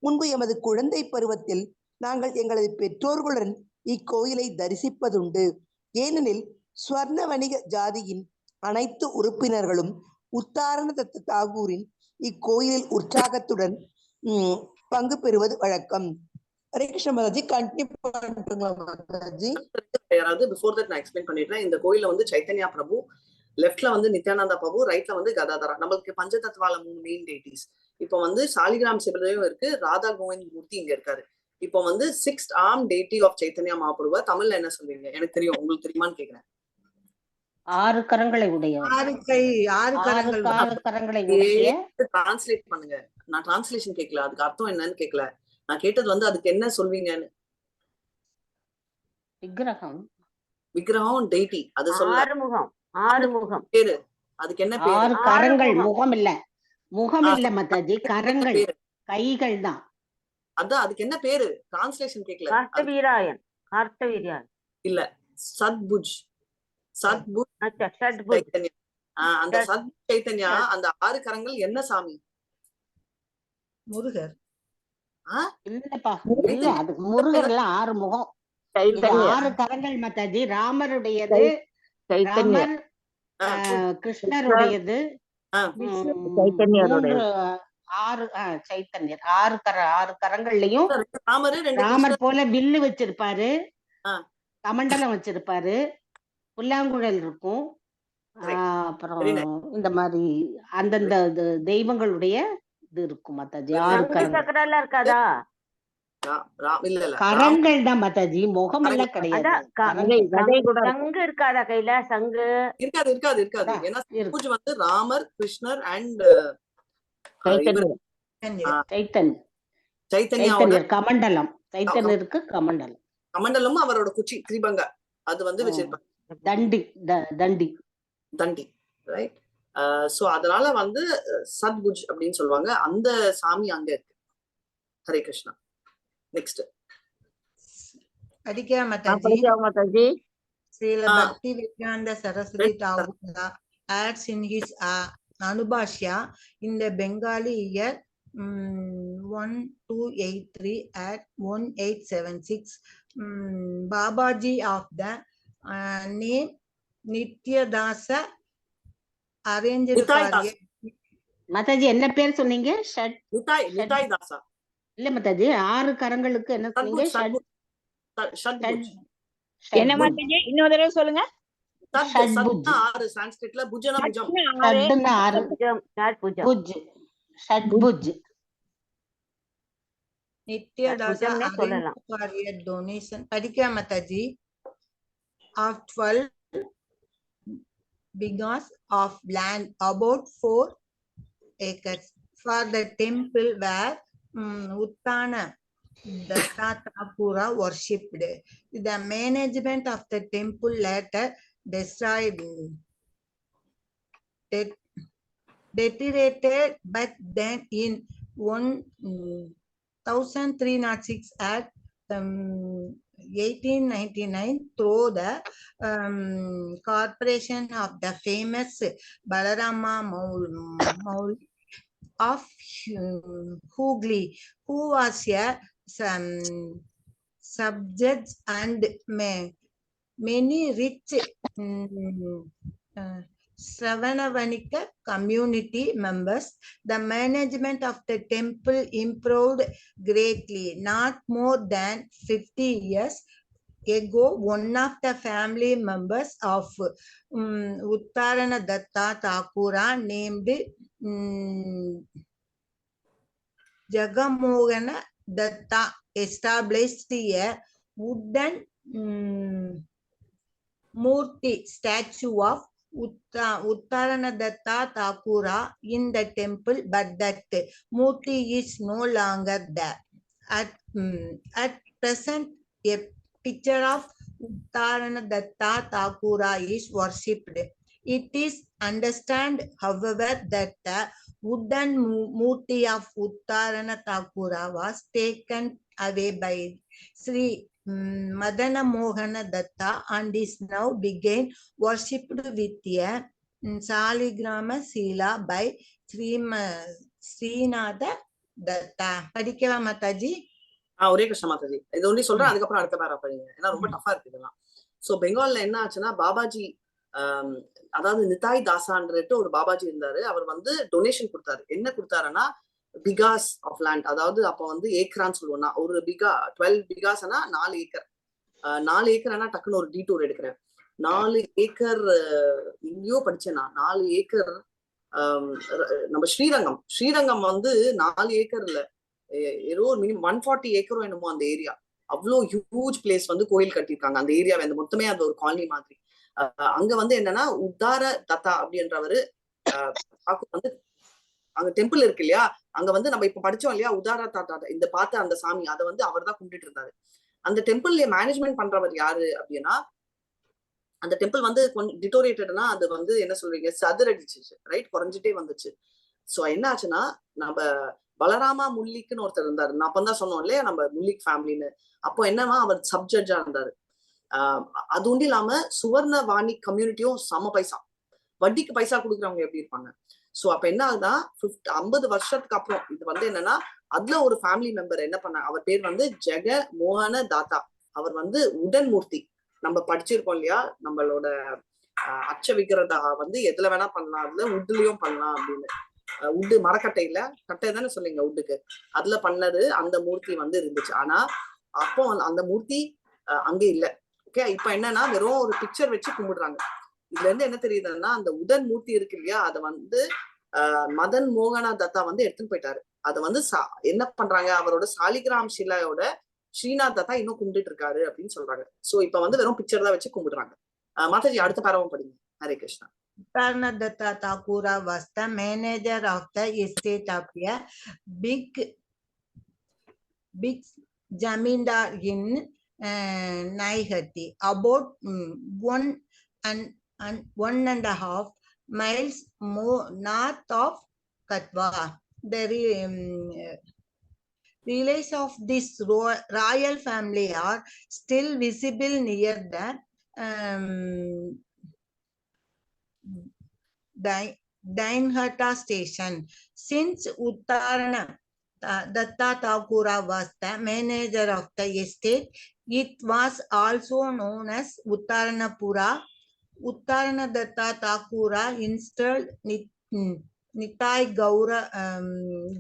முன்பு எமது குழந்தை பருவத்தில் நாங்கள் எங்களது பெற்றோர்களுடன் இக்கோயிலை தரிசிப்பதுண்டு. ஏனெனில் ஸ்வர்ண வணிக ஜாதியின் அனைத்து உறுப்பினர்களும் உத்தாரண தத்த தாகூரின் இக்கோயிலில் உற்சாகத்துடன் பங்கு பெறுவது வழக்கம். ஹரே கிருஷ்ண மாதாஜி, கண்டினியூ பண்ணுங்களா மாதாஜி? யாராவது பிஃபோர் தட் நான் எக்ஸ்பிளைன் பண்ணிடுறேன். இந்த கோயில சைத்தன்யா பிரபு, லெஃப்ட்ல நித்யானந்தா பிரபு, ரைட்ல கதாதரா. நம்மளுக்கு பஞ்சதத்வால 3 மெயின் டெய்டிஸ். இப்போ சாலிகிராம் சிவதையும் இருக்கு, ராதா கோவிந்த் மூர்த்தி இங்க இருக்காரு. இப்போ 6th arm deity of Chaitanya Mahaprabhu தமிழ்ல என்ன சொல்றீங்க? எனக்கு தெரியும், உங்களுக்கு தெரியுமான்னு கேக்குறேன். 6 கரங்களை உடைய, 6 கரங்களை உடைய. டிரான்ஸ்லேட் பண்ணுங்க. நான் டிரான்ஸ்லேஷன் கேட்கல, அதுக்கு அர்த்தம் என்னன்னு கேட்கல. நான் கேட்டது அதுக்கு என்ன சொல்வீங்கன்னு. விக்கிரகம் டெய்டி, அது சொல்ல. ஆறுமுகம் பேரு, அதுக்கு என்ன பேரு? 6 கரங்கள், முகம் இல்ல, முகம் இல்ல மாதாஜி, கரங்கள், கைகள் தான். அதான், அதுக்கு என்ன பேரு? டிரான்ஸ்லேஷன் கேட்கல. கார்த்தவீராயன் இல்ல, சத்புஜ். சத்புஜ் சைத்தன்யா. அந்த சத்புஜ் சைத்தன்யா, அந்த 6 கரங்கள் என்ன சாமி? முருகர். இல்லப்பா, இல்ல, அது முருகர் எல்லாம் 6 முகம், 6 கரங்கள் மாதாஜி. ராமருடையது, ராமர், கிருஷ்ணருடையது, 6 கரங்கள்லயும் ராமர் போல வில்லு வச்சிருப்பாரு, கமண்டலம் வச்சிருப்பாரு, புல்லாங்குழல் இருக்கும். அப்புறம் இந்த மாதிரி அந்தந்த தெய்வங்களுடைய இது இருக்கும் மாதாஜி. 6 கரங்கள் இருக்காதா? இல்ல இல்ல கரங்கள் தான் மாதாஜி, முகம் எல்லாம் கிடையாது. அதான் கதை கூட இருக்கும். சங்கு இருக்காதா கையில? சங்கு இருக்காது இருக்காது இருக்காது. அதான் ஏன்னா இருக்கு. பூஜை வந்து ராமர், கிருஷ்ணர் அண்ட் சைத்தன்யம். சைத்தன்யம் சைத்தன்யாவோட சைத்தன்யர் கமண்டலம், சைத்தன்யருக்கு கமண்டலம், கமண்டலமும் அவரோட குச்சி திரிபங்க அது வந்து வச்சிருப்பாங்க. தண்டி தண்டி தண்டி ரைட். சோ அதனால வந்து சத்புஜ் அப்படின்னு சொல்லுவாங்க. அந்த சாமி அங்க இருக்கு. ஹரே கிருஷ்ணா. நெக்ஸ்ட் படிக்கா மாதாஜி. படிக்கா Mataji. Srila Bhakti Vedanta Saraswati Tagore adds in his Anubhashya in the Bengali year 1283 at 1876, Babaji of the name Nityadasa arranged Nithay Mataji என்ன பேர் சொன்னீங்க? நிதாய் தாசா இல்ல மாதாஜி, 6 கரங்களுக்கு என்ன சொன்னீங்க? என்ன மாதாஜி இன்னொரு தடவை சொல்லுங்க. சான்ஸ்கிரிட்ல புஜன புஜம். ஷட்புஜ். Nityadasa arranged for a donation. Padikya Mataji of 12 bighas of land, about 4 acres, for the temple where Uttana Datta Thakura worshipped. The management of the temple later deteriorated, but then in 1306 at 1899, through the corporation of the famous Balarama Maul of Hooghly, who was a subject and many rich Sravanavanika community members, the management of the temple improved greatly. Not more than 50 years ago, one of the family members of Uttarana Datta Thakura, named Jagamogana Datta, established a wooden Murti statue of Uttarana Datta Thakura in the temple, but that Murti is no longer there. At present, a picture of Uttarana Datta Thakura is worshipped. It is understood, however, that the wooden Murti of Uttarana Thakura was taken away by Sri Madana Mohana Datta and is now being worshipped with a Saligrama Sila by Srinatha Datta. படிக்கவா Mataji? ஒரே கிருஷ்ண மாதாஜி. இது ஒண்ணு சொல்றேன், அதுக்கப்புறம் அடுத்த பேரா படிங்க. ஏன்னா ரொம்ப டஃபா இருக்கு இதெல்லாம். சோ பெங்கால்ல என்ன ஆச்சுன்னா, பாபாஜி அதாவது நிதாய் தாசான்ட்டு ஒரு பாபாஜி இருந்தாரு. அவர் வந்து டொனேஷன் கொடுத்தாரு. என்ன கொடுத்தாருன்னா, பிகாஸ் ஆஃப் லேண்ட், அதாவது அப்ப வந்து ஏக்கரான்னு சொல்லுவோம்னா, ஒரு பிகா 12 பிகாஸ்னா 4 ஏக்கர். 4 ஏக்கர்னா டக்குன்னு ஒரு டீட்டூர் எடுக்கிறேன். 4 ஏக்கர் எங்கேயோ படிச்சேன்னா, 4 ஏக்கர் நம்ம ஸ்ரீரங்கம் வந்து 4 ஏக்கர்ல ஏதோ ஒரு மினிமம் 140 ஏக்கரும் என்னமோ அந்த ஏரியா. அவ்வளோ ஹியூஜ் பிளேஸ் வந்து கோயில் கட்டியிருக்காங்க அந்த ஏரியாவை. அந்த மொத்தமே அது ஒரு காலனி மாதிரி. அங்க வந்து என்னன்னா, உத்தார தத்தா அப்படின்றவரு வந்து அங்க டெம்பிள் இருக்கு இல்லையா, அங்க வந்து நம்ம இப்ப படிச்சோம் இல்லையா, உதார தாத்தா இந்த பார்த்த அந்த சாமி, அதை வந்து அவர் தான் கும்பிட்டு இருந்தாரு. அந்த டெம்பிள்ல மேனேஜ்மெண்ட் பண்றவர் யாரு அப்படின்னா, அந்த டெம்பிள் வந்து கொஞ்சம் டிட்டோரேட்டட்னா அது வந்து என்ன சொல்றீங்க, சதுரடிச்சு ரைட், குறைஞ்சிட்டே வந்துச்சு. சோ என்ன ஆச்சுன்னா, நம்ம பலராமா முல்லிக்குன்னு ஒருத்தர் இருந்தாரு. நான் அப்பதான் சொன்னோம் இல்லையா நம்ம முல்லிக் ஃபேமிலின்னு. அப்போ என்னன்னா, அவர் சப்ஜட்ஜா இருந்தாரு. அது ஒன்றும் இல்லாம சுவர்ணவாணி கம்யூனிட்டியும் சம பைசா, வட்டிக்கு பைசா கொடுக்குறவங்க எப்படி இருப்பாங்க. சோ அப்ப என்ன ஆகுதா, 50 வருஷத்துக்கு அப்புறம் இது வந்து என்னன்னா, அதுல ஒரு ஃபேமிலி மெம்பர் என்ன பண்ண, அவர் பேர் வந்து ஜெக மோகன தாத்தா. அவர் வந்து உடன் மூர்த்தி, நம்ம படிச்சிருக்கோம் இல்லையா, நம்மளோட அச்ச விக்கிரதா வந்து எதுல வேணா பண்ணலாம், அதுல உட்லயும் பண்ணலாம் அப்படின்னு. உட்டு மரக்கட்டையில, கட்டை தானே சொல்லுங்க உட்டுக்கு, அதுல பண்ணது அந்த மூர்த்தி வந்து இருந்துச்சு. ஆனா அப்போ அந்த மூர்த்தி அங்க இல்ல. ஓகே, இப்ப என்னன்னா வெறும் ஒரு பிக்சர் வச்சு கும்பிடுறாங்க. இதுல இருந்து என்ன தெரியுதுன்னா, அந்த உடன் மூர்த்தி இருக்கு இல்லையா, அதை வந்து மதன் மோகனா தத்தா வந்து எடுத்துன்னு போயிட்டாரு. அதை வந்து என்ன பண்றாங்க, அவரோட சாலிகிராம் ஷிலாயோட ஸ்ரீநாத் தத்தா இன்னும் கும்பிட்டு இருக்காரு அப்படின்னு சொல்றாங்க. சோ இப்ப வந்து வெறும் பிக்சர் தான் வச்சு கும்பிடுறாங்க. மாதாஜி அடுத்த பேராவும் படிங்க. Hare Krishna. Uttarana Datta Thakura was the manager of the estate of a big zamindar in Naihati, about 1.5 miles more north of Katwa. The relics of this royal family are still visible near the Dainhata station. Since Uttarana Datta Thakura was the manager of the estate, it was also known as Uttaranapura. Uttarana Datta Thakura installed Nitai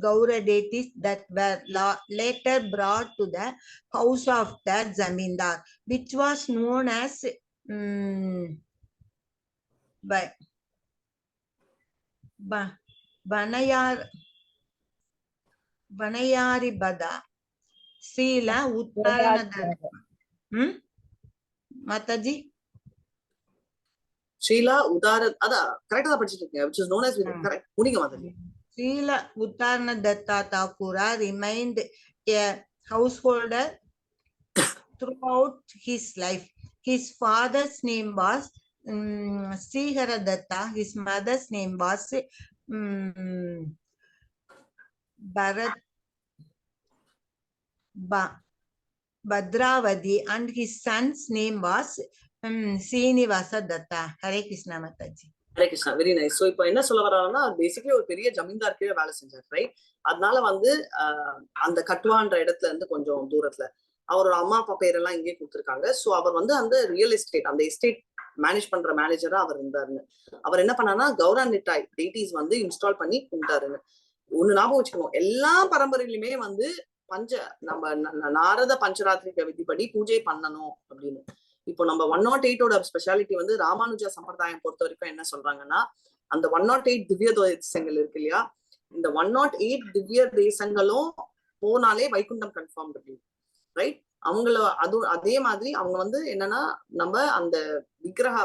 Gaura deities that were later brought to the house of the Zamindar, which was known as Banayaribada. Srila Uttarana Datta. Mathaji? Srila Uttarana, அதான் கரெக்டா தான் படிச்சிட்டு இருக்கீங்க, which is known as correct. முடிங்க Mataji. Srila Uttarana Datta Thakura remained a householder throughout his life. His father's name was Srihara Datta. His mother's name was Bhadravati, and his son's name was Srinivasa Datta. Hare Krishna Mataji. Hare Krishna. Very nice. So இப்போ என்ன சொல்ல வர்றாங்கன்னா, basically ஒரு பெரிய ஜமீன்தார் கீழே வேலை செஞ்சார், right? அதனால வந்து அந்த கட்டுவான்ற இடத்துல இருந்து கொஞ்சம் தூரத்துல அவரோட அம்மா அப்பா பேரெல்லாம் இங்கே கொடுத்துருக்காங்க. ஸோ அவர் வந்து அந்த ரியல் எஸ்டேட், அந்த எஸ்டேட் மேனேஜ் பண்ற மேனேஜரா அவர் இருந்தாருன்னு. அவர் என்ன பண்ணாருன்னா கௌரா நிட்டாய் டெய்டிஸ் வந்து இன்ஸ்டால் பண்ணி கும்பிட்டாருன்னு. ஒண்ணு ஞாபகம் வச்சுக்கணும், எல்லா பரம்பரையிலுமே வந்து நம்ம நாரத பஞ்சராத்திரிக விதிப்படி பூஜை பண்ணணும் அப்படின்னு. இப்போ நம்ம 108ஓட ஸ்பெஷாலிட்டி வந்து ராமானுஜா சம்பிரதாயம் பொறுத்த வரைக்கும் என்ன சொல்றாங்கன்னா, அந்த 108 திவ்ய தேசங்கள் இருக்கு இல்லையா, இந்த 108 திவ்ய தேசங்களும் போனாலே வைகுண்டம் கன்ஃபார்ம் இருக்கு, ரைட்? அவங்கள அதே மாதிரி அவங்க வந்து என்னன்னா நம்ம அந்த விக்கிரக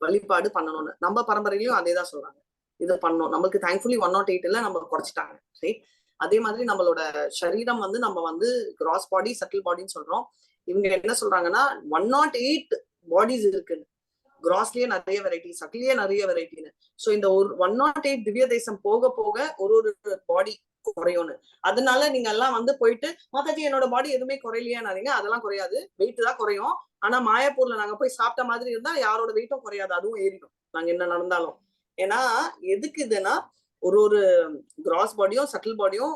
வழிபாடு பண்ணணும்னு நம்ம பரம்பரையிலயும் அதே தான் சொல்றாங்க, இதை பண்ணணும். நம்மளுக்கு தேங்க்ஃபுல்லி 108ல நம்ம குறைச்சிட்டாங்க, ரைட்? அதே மாதிரி நம்மளோட சரீரம் வந்து நம்ம வந்து கிராஸ் பாடி சட்டில் பாடின்னு சொல்றோம். இவங்க என்ன சொல்றாங்கன்னா 108 பாடிஸ் இருக்குன்னு, கிராஸ்லயே நிறைய வெரைட்டி, சட்டிலேயே நிறைய வெரைட்டின்னு. சோ இந்த ஒரு 108 திவ்ய தேசம் போக போக ஒரு பாடி குறையும்னு. அதனால நீங்க எல்லாம் வந்து போயிட்டு மாதாஜி என்னோட பாடி எதுவுமே குறையலையான்னு, அதெல்லாம் குறையாது, வெயிட் தான் குறையும். ஆனா மாயாப்பூர்ல நாங்க போய் சாப்பிட்ட மாதிரி இருந்தா யாரோட வெயிட்டும் குறையாது, அதுவும் ஏறிடும் நாங்க என்ன நடந்தாலும். ஏன்னா எதுக்கு இதுன்னா ஒரு கிராஸ் பாடியும் சட்டில் பாடியும்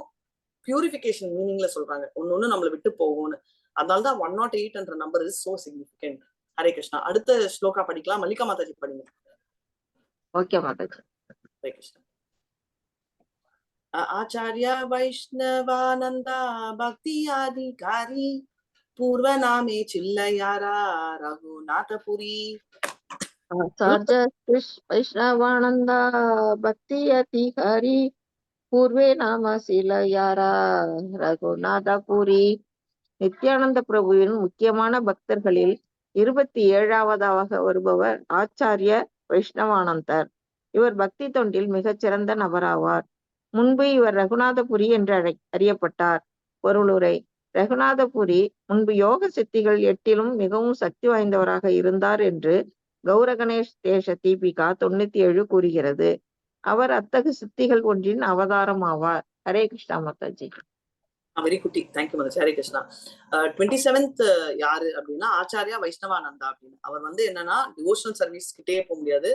பியூரிஃபிகேஷன் மீனிங்ல சொல்றாங்க, ஒன்னு நம்மளை விட்டு போகும்னு. அதனாலதான் 108 number is so significant. Hare Krishna. அடுத்த ஸ்லோகா படிக்கலாம். மல்லிகா மாதாஜி படிங்க. ஓகே மாதாஜி. ஹரே கிருஷ்ணா. ஆச்சார்ய வைஷ்ணவானந்தா பக்தி அதிகாரி பூர்வ நாமே சில்லையாரா ரகுநாதபுரி. ஆச்சார்ய வைஷ்ணவானந்தா பக்தி அதிகாரி பூர்வே நாம சிலையாரா ரகுநாதபுரி. நித்யானந்த பிரபுவின் முக்கியமான பக்தர்களில் 27வது வருபவர் ஆச்சாரிய வைஷ்ணவானந்தர். இவர் பக்தி தொண்டில் மிகச் சிறந்த நபராவார். முன்பு இவர் ரகுநாதபுரி என்று அறியப்பட்டார். பொருளுரை: ரகுநாதபுரி முன்பு யோக சித்திகள் 8லும் மிகவும் சக்தி வாய்ந்தவராக இருந்தார் என்று கௌர கணேஷ் தேச தீபிகா 97 கூறுகிறது. அவர் அத்தகு சித்திகள் ஒன்றின் அவதாரம் ஆவார். ஹரே கிருஷ்ணா மாதாஜி. வெரி குட்டி, தேங்க்யூ மாதாஜி. ஹரே கிருஷ்ணா. 27th யாரு அப்படின்னா ஆச்சாரியா வைஷ்ணவானந்தா அப்படின்னு. அவர் வந்து என்னன்னா டிவோஷனல் சர்வீஸ் கிட்டே போக முடியாது.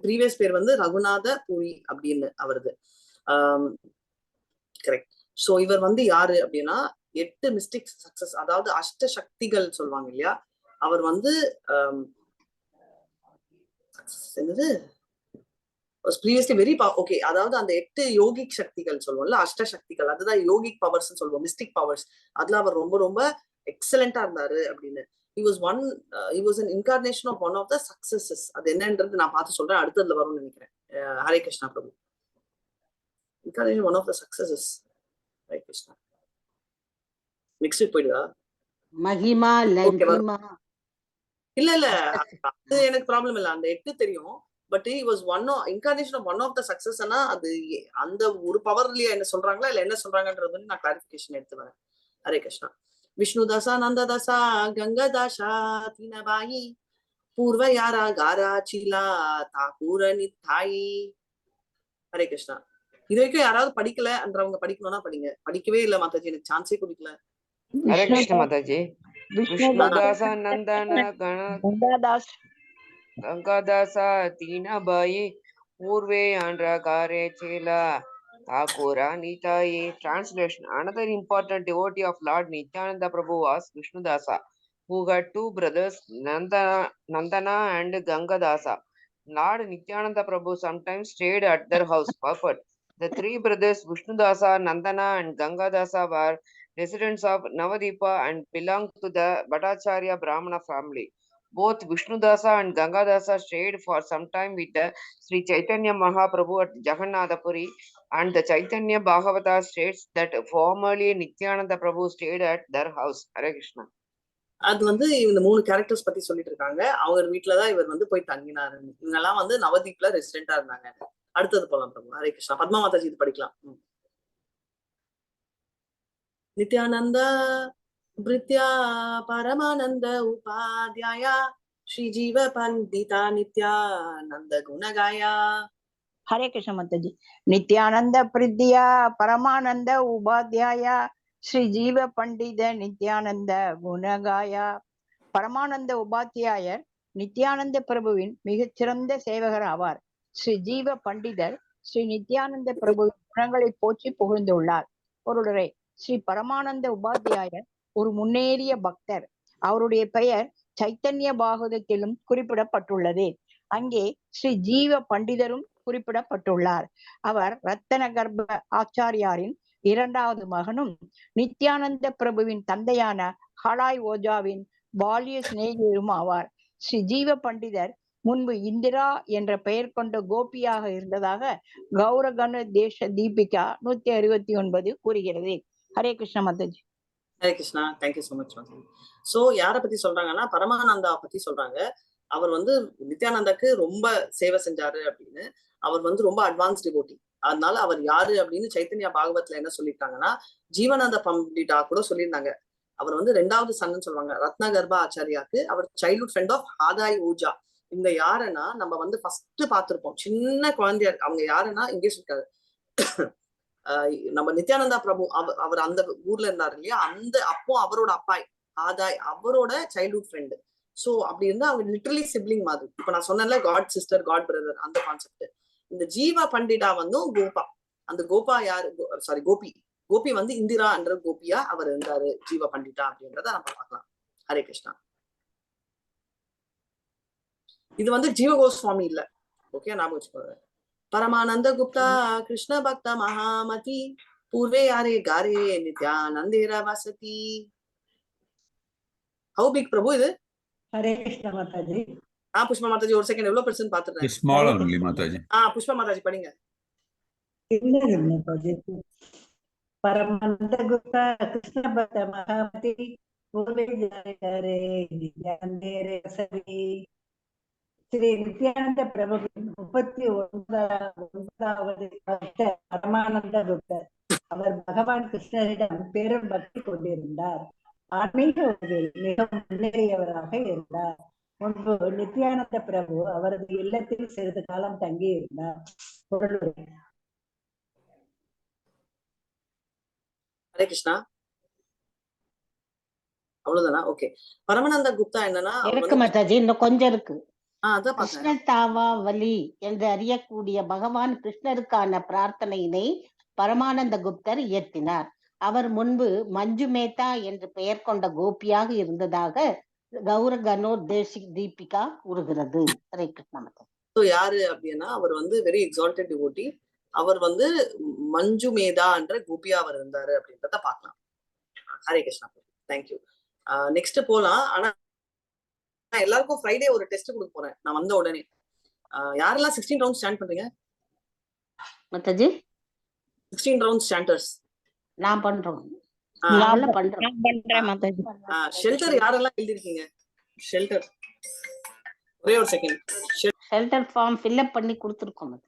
ப்ரீவியஸ் பேர் வந்து ரகுநாத புரி அப்படின்னு அவரது. கரெக்ட். சோ இவர் வந்து யாரு அப்படின்னா 8 மிஸ்டிக் சக்சஸ், அதாவது அஷ்ட சக்திகள் சொல்லுவாங்க இல்லையா, அவர் வந்து என்னது previously very okay, அதாவது அந்த 8 யோகிக் சக்திகள் சொல்லுவோம்ல, அஷ்ட சக்திகள், அதுதான் யோகிக் பவர்ஸ் சொல்லுவோம், மிஸ்டிக் பவர்ஸ். அதுல அவர் ரொம்ப ரொம்ப எக்ஸலண்டா இருந்தாரு அப்படின்னு. he was an incarnation of one of the successes. அது என்னன்றது நான் பார்த்து சொல்றேன், அடுத்ததுல வரும்னு நினைக்கிறேன். Hare Krishna Prabhu. Incarnation one of the successes. Hare Krishna. Next போயிடுதா? மகிமா லங்கிமா. இல்ல அது எனக்கு ப்ராப்ளம் இல்ல. அந்த 8 தெரியும். But he was incarnation of one of the successனா அது அந்த ஒரு பவர்லயே என்ன சொல்றாங்களா இல்ல என்ன சொல்றாங்கன்றது நான் கிளாரிஃபிகேஷன் எடுத்து வரேன். ஹரே கிருஷ்ணா. விஷ்ணுதாசா நந்ததாசா கங்கதாசா தீனபாயி பூர்வ யாரா காரா சீலா தாக்கூர நித்தாயி. ஹரே கிருஷ்ணா. இது வரைக்கும் யாராவது படிக்கலன்றவங்க படிக்கணும்னா படிங்க. படிக்கவே இல்ல மாதாஜி, எனக்கு சான்ஸே கொடுக்கல. ஹரே கிருஷ்ண மாதாஜி. விஷ்ணுதாச நந்தன கங்காதாஸ் கங்காதாச தீனபாயி பூர்வே ஆந்திரகாரே சேலா தாக்கூரா நிதாயி. Translation: Another important devotee of Lord Nityananda Prabhu was Vishnudasa, who had two brothers, Nandana and Gangadasa. Lord Nityananda Prabhu sometimes stayed at their house. Purport: The three brothers Vishnudasa, Nandana and Gangadasa were residents of Navadipa and belonged to the Bhattacharya Brahmana family. Both Vishnudasa and Gangadasa stayed for some time with the Sri Chaitanya Mahaprabhu at Jagannath Puri, and the Chaitanya Bhagavata states that formerly Nityananda Prabhu stayed at their house. Hare Krishna. அது இந்த 3 characters பத்தி சொல்லிட்டு இருக்காங்க. அவங்க வீட்டுலதான் இவர் போய் தங்கினாரு. இவங்க எல்லாம் நவதீப்ல ரெசிடென்டா இருந்தாங்க. அடுத்தது போலாம் பிரபு. ஹரே கிருஷ்ணா. பத்மா மாதாஜி இது படிக்கலாம். நித்யானந்த பிரித்யா பரமானந்த உபாத்யாயா ஸ்ரீ ஜீவ பண்டிதா நித்யானந்த குணகாயா. ஹரே கிருஷ்ண மாதாஜி. நித்யானந்த பிரித்யா பரமானந்த உபாத்யாயா ஸ்ரீ ஜீவ பண்டித நித்யானந்த குணகாயா. பரமானந்த உபாத்தியாயர் நித்யானந்த பிரபுவின் மிகச்சிறந்த சேவகர் ஆவார். ஸ்ரீ ஜீவ பண்டிதர் ஸ்ரீ நித்யானந்த பிரபுவின் குணங்களை போற்றி புகழ்ந்துள்ளார். பொருளுரை: ஸ்ரீ பரமானந்த உபாத்தியாயர் ஒரு முன்னேறிய பக்தர். அவருடைய பெயர் சைத்தன்ய பாகவதத்திலும் குறிப்பிடப்பட்டுள்ளது. அங்கே ஸ்ரீ ஜீவ பண்டிதரும் குறிப்பிடப்பட்டுள்ளார். அவர் ரத்தன கர்ப்ப ஆச்சாரியாரின் 2வது மகனும் நித்யானந்த பிரபுவின் தந்தையான ஹலாய் ஓஜாவின் பால்ய சிநேகிதரும் ஆவார். ஸ்ரீ ஜீவ பண்டிதர் முன்பு இந்திரா என்ற பெயர் கொண்ட கோபியாக இருந்ததாக கௌரகண தேச தீபிகா 169 கூறுகிறது. Hare Krishna Mataji. Hare Krishna. Thank you so much Mataji. So யார பத்தி சொல்றாங்கன்னா பரமானந்தா பத்தி சொல்றாங்க. அவர் நித்யானந்தாக்கு ரொம்ப சேவை செஞ்சாரு அப்படின்னு. அவர் ரொம்ப அட்வான்ஸ் டிவோட்டி. அதனால அவர் யாரு அப்படின்னு சைத்தன்யா பாகவத்ல என்ன சொல்லியிருக்காங்கன்னா ஜீவனானந்த பண்டிதா கூட சொல்லியிருந்தாங்க. அவர் 2வது சன்னு சொல்லுவாங்க ரத்ன கர்ப்ப ஆச்சாரியாக்கு. அவர் சைல்ட்ஹுட் ஃப்ரெண்ட் ஆஃப் ஆதாய் ஓஜா. இவங்க யாருன்னா நம்ம ஃபர்ஸ்ட் பார்த்திருப்போம் சின்ன குழந்தையா. அவங்க யாருன்னா இங்கே சொல்லிருக்காரு நம்ம நித்யானந்தா பிரபு. அவர் அந்த ஊர்ல இருந்தாரு இல்லையா, அப்போ அவரோட அப்பாய் ஆதாய் அவரோட சைல்ட்ஹுட் ஃப்ரெண்டு. சோ அப்படி இருந்தா அவங்க லிட்டரலி சிப்ளிங் மாதிரி. இப்ப நான் சொன்னேன்ல காட் சிஸ்டர் காட் பிரதர் அந்த கான்செப்ட். இந்த ஜீவா பண்டிதா கோபா. அந்த கோபா யாரு? சாரி கோபி. கோபி இந்திரா என்ற கோபியா அவர் இருந்தாரு ஜீவ பண்டிதா அப்படின்றத நம்ம பார்க்கலாம். ஹரே கிருஷ்ணா. இது ஜீவ கோஸ்வாமி இல்ல. ஓகே, நாம வச்சுக்கோங்க. பரமானந்த குப்தா கிருஷ்ண பக்த மகாமதி பூர்வே யாரே காரே நித்யானந்தேர வசதி. ஹவு பிக் பிரபு இது? ஹரே கிருஷ்ண மாதாஜி. புஷ்பா மாதாஜி ஒரு செகண்ட் எவ்வளவு பெர்சன்ட் பாத்துறேன். Small only Mataji. புஷ்பா மாதாஜி படிங்க. பரமானந்த குப்தா கிருஷ்ண பக்த மகாமதி பூர்வே யாரே நித்யானந்தேர வசதி. ஸ்ரீ நித்யானந்த பிரபுவின் 39வது பக்தர் பரமானந்த குப்தர். அவர் பகவான் கிருஷ்ணரிடம் பெரும் பக்தி கொண்டிருந்தார். ஆன்மீக உலகில் மிகவும் முன்னேறியவராக இருந்தார். முன்பு நித்யானந்த பிரபு அவரது இல்லத்தில் சிறிது காலம் தங்கியிருந்தார். ஹரே கிருஷ்ணா. அவ்வளவுதானா? ஓகே. பரமானந்த குப்தா என்னன்னா இருக்கு மாதாஜி, இன்னும் கொஞ்சம் இருக்கு. அதான் கிருஷ்ண தாவா வலி என்று அறியக்கூடிய பகவான் கிருஷ்ணருக்கான பிரார்த்தனையினை பரமானந்த குப்தர் இயற்றினார். அவர் முன்பு மஞ்சு மேத்தா என்று பெயர் கொண்ட கோபியாக இருந்ததாக கௌரகணோ தேசிக் தீபிகா கூறுகிறது. ஹரே கிருஷ்ண மாதாஜி. யாரு அப்படின்னா அவர் வெரி எக்ஸால்டட் டிவோட்டி. அவர் மஞ்சு மேதா என்ற கோபியா அவர் இருந்தாரு அப்படின்றத பார்க்கலாம். ஹரே கிருஷ்ணா. தேங்க்யூ. நெக்ஸ்ட் போலாம். ஆனா எல்லாருக்கும் ஃப்ரைடே ஒரு டெஸ்ட் கொடுக்க போறேன் நான் வந்த உடனே. யாரெல்லாம் 16 ரவுண்ட்ஸ் ஸ்டாண்ட் பண்றீங்க மாதாஜி? 16 ரவுண்ட்ஸ் ஸ்டாண்டர்ஸ் நான் பண்றோம். நான் முதல்ல பண்றோம். நான் பண்றேன் மாதாஜி. ஷெல்டர் யாரெல்லாம் எழுதிருக்கீங்க? ஷெல்டர் ஒரே ஒரு செகண்ட். ஷெல்டர் ஃபார்ம் ஃபில்அப் பண்ணி கொடுத்துருக்கோம்.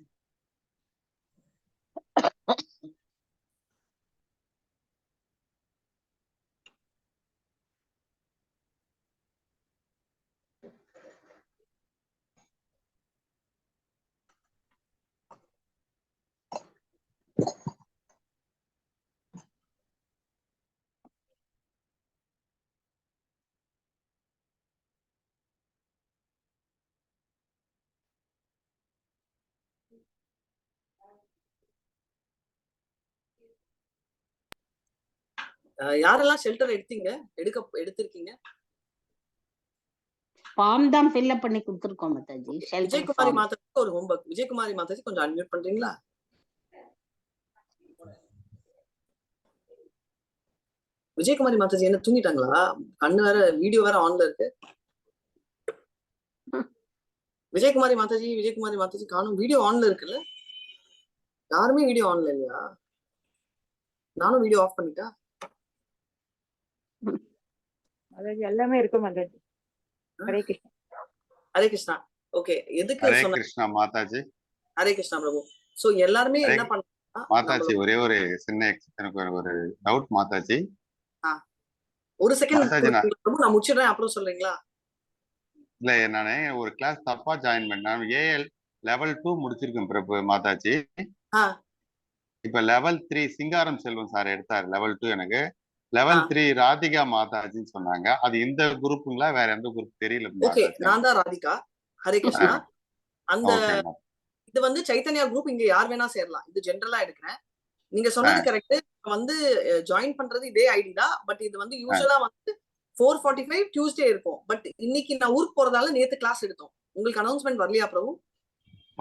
யாரெல்லாம் ஷெல்டர் எடுத்திருக்கீங்க? ஃபார்ம் தான் ஃபில்அப் பண்ணி கொடுத்துருக்கோம் மாதாஜி. விஜயகுமாரி மாதாஜி ஒரு ஹோம்வொர்க். விஜயகுமாரி மாதாஜி கொஞ்சம் அன்மியூட் பண்றீங்களா? விஜயகுமாரி மாதாஜி என்ன தூங்கிட்டாங்களா? கண்ணு வேற, வீடியோ வேற ஆன்ல இருக்கு. விஜயகுமாரி மாதாஜி காணும். வீடியோ ஆன்ல இருக்குல்ல? யாருமே வீடியோ ஆன்ல இல்லையா? நானும் வீடியோ ஆஃப் பண்ணிட்டா? மாதாஜி எல்லாமே இருக்கு மாதாஜி. ஹரே கிருஷ்ணா. ஹரே கிருஷ்ணா. ஓகே, எதுக்கு ஹரே சொன்ன? கிருஷ்ணா மாதாஜி. ஹரே கிருஷ்ணா பிரபு. சோ எல்லாருமே என்ன பண்ணா மாதாஜி, ஒரே ஒரு சின்ன எனக்கு ஒரு டவுட் மாதாஜி. ஒரு செகண்ட் மாதாஜி, நான் முடிச்சிடுறேன், அப்புறம் சொல்றீங்களா? இல்ல, நானே ஒரு கிளாஸ் தப்பா ஜாயின் பண்ணேன். ஏஎல் லெவல் 2 முடிச்சிருக்கேன் பிரபு மாதாஜி. இப்ப லெவல் 3 சிங்காரம் செல்வம் சார் எடுத்தாரு. லெவல் 2 எனக்கு. லெவல் 3 ராதிகா மாதாஜின்னு சொன்னாங்க. அது இந்த குரூப்புங்களா வேற எந்த குரூப் தெரியல. ஓகே, நான் தான் ராதிகா. ஹரே கிருஷ்ணா. அந்த இது வந்து சைத்தன்யா குரூப். இங்க யார் வேணா சேரலாம். இது ஜெனரலா எடுக்கிறேன். நீங்க சொன்னது கரெக்ட். வந்து ஜாயின் பண்றது இதே ஐடி தான். பட் இது வந்து யூசுவலா வந்து 4:45 டியூஸ்டே இருக்கும். பட் இன்னைக்கு நான் ஊருக்கு போறதால நேத்து கிளாஸ் எடுத்தோம். உங்களுக்கு அனௌன்ஸ்மெண்ட் வரலையா பிரபு?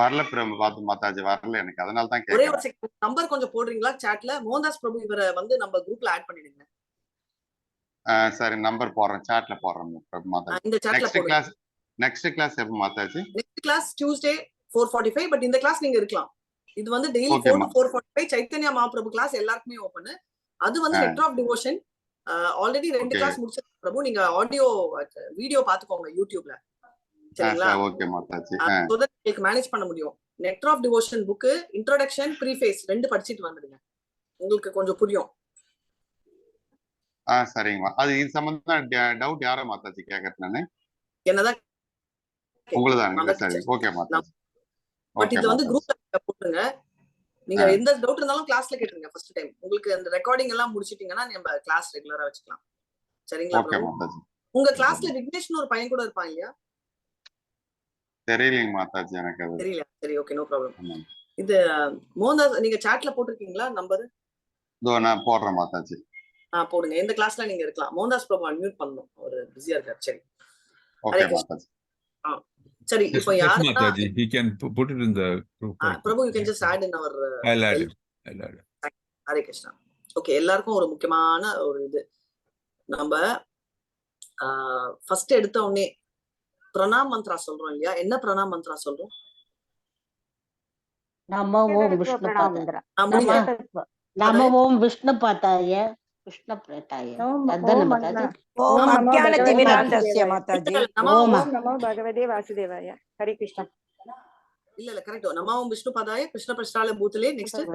வரல பிரபு மாதாஜி, வரல எனக்கு. அதனால தான் ஒரே ஒரு செகண்ட், நம்பர் கொஞ்சம் போடுறீங்களா சாட்ல? மோகன்தாஸ் பிரபு இவரை வந்து நம்ம குரூப்ல ஆட் பண்ணிடுங்க. சரி, நம்பர் போடுறேன், சாட்ல போடுறேன் பிரபு மாதாஜி. இந்த சாட்ல போடுங்க. நெக்ஸ்ட் கிளாஸ் எப்ப Mataji? Next class Tuesday 4:45. But இந்த கிளாஸ் நீங்க இருக்கலாம். இது வந்து daily 4 to 4:45 Chaitanya Mahaprabhu class எல்லாருக்குமே ஓபன். அது வந்து nectar of devotion. Already 2 class முடிச்ச பிரபு. நீங்க ஆடியோ வீடியோ பாத்துக்கோங்க யூடியூப்ல. சரிங்களா? ஓகே மாதாஜி. உங்களுக்கு மேனேஜ் பண்ண முடியும். Nectar of devotion book introduction preface 2 படிச்சிட்டு வந்துடுங்க. உங்களுக்கு கொஞ்சம் புரியும். சரிங்கம்மா. அது இது சம்பந்தமா டவுட் யார மாதாஜி கேக்குறது? நானு என்னதான் உங்களதான். சரி, ஓகே மாதாஜி. பட் இது வந்து குரூப்ல போட்டுருங்க. நீங்க எந்த டவுட் இருந்தாலும் கிளாஸ்ல கேட்டுருங்க ஃபர்ஸ்ட் டைம். உங்களுக்கு அந்த ரெக்கார்டிங் எல்லாம் முடிச்சிட்டீங்கன்னா நம்ம கிளாஸ் ரெகுலரா வச்சுக்கலாம். சரிங்களா பிரபு? உங்க கிளாஸ்ல விக்னேஷ்னு ஒரு பையன் கூட இருப்பான் இல்லையா? தெரியலங்க மாதாஜி, எனக்கு அது தெரியல. சரி, ஓகே, நோ ப்ராப்ளம். இது மோகன்தாஸ் நீங்க சாட்ல போட்டிருக்கீங்களா நம்பர்? இதோ நான் போடுறேன் மாதாஜி. போடுங்க. இந்த கிளாஸ்ல நீங்க இருக்கலாம். மோகன்தாஸ் பிரபு அன்மியூட் பண்ணணும், அவர் பிஸியா இருக்காரு. சரி, ஓகே மாதாஜி. சரி. இப்போ யார் Mataji, he can put it in the group. Prabhu, you can just add in our I'll add it. Hare Krishna. Okay, எல்லாருக்கும் ஒரு முக்கியமான ஒரு இது. நம்ம ஃபர்ஸ்ட் எடுத்த உடனே பிரணாம் மந்த்ரா சொல்றோம் இல்லையா? என்ன பிரணாம் மந்த்ரா சொல்றோம்? நமோ ஓம் விஷ்ணுபாதாய. நமோ ஓம் விஷ்ணுபாதாய கிருஷ்ண பிரேட்டாய. அதான் மாதாஜி. ஓம் அக்ஞானதிமிராந்தஸ்ய மாதாஜி. ஓம் நமோ பகவதே வாசுதேவாய. ஹரே கிருஷ்ணா. இல்ல கரெக்ட். நமோ ஓம் விஷ்ணுபாதாய கிருஷ்ண பிரஷ்டால பூதலே. நெக்ஸ்ட்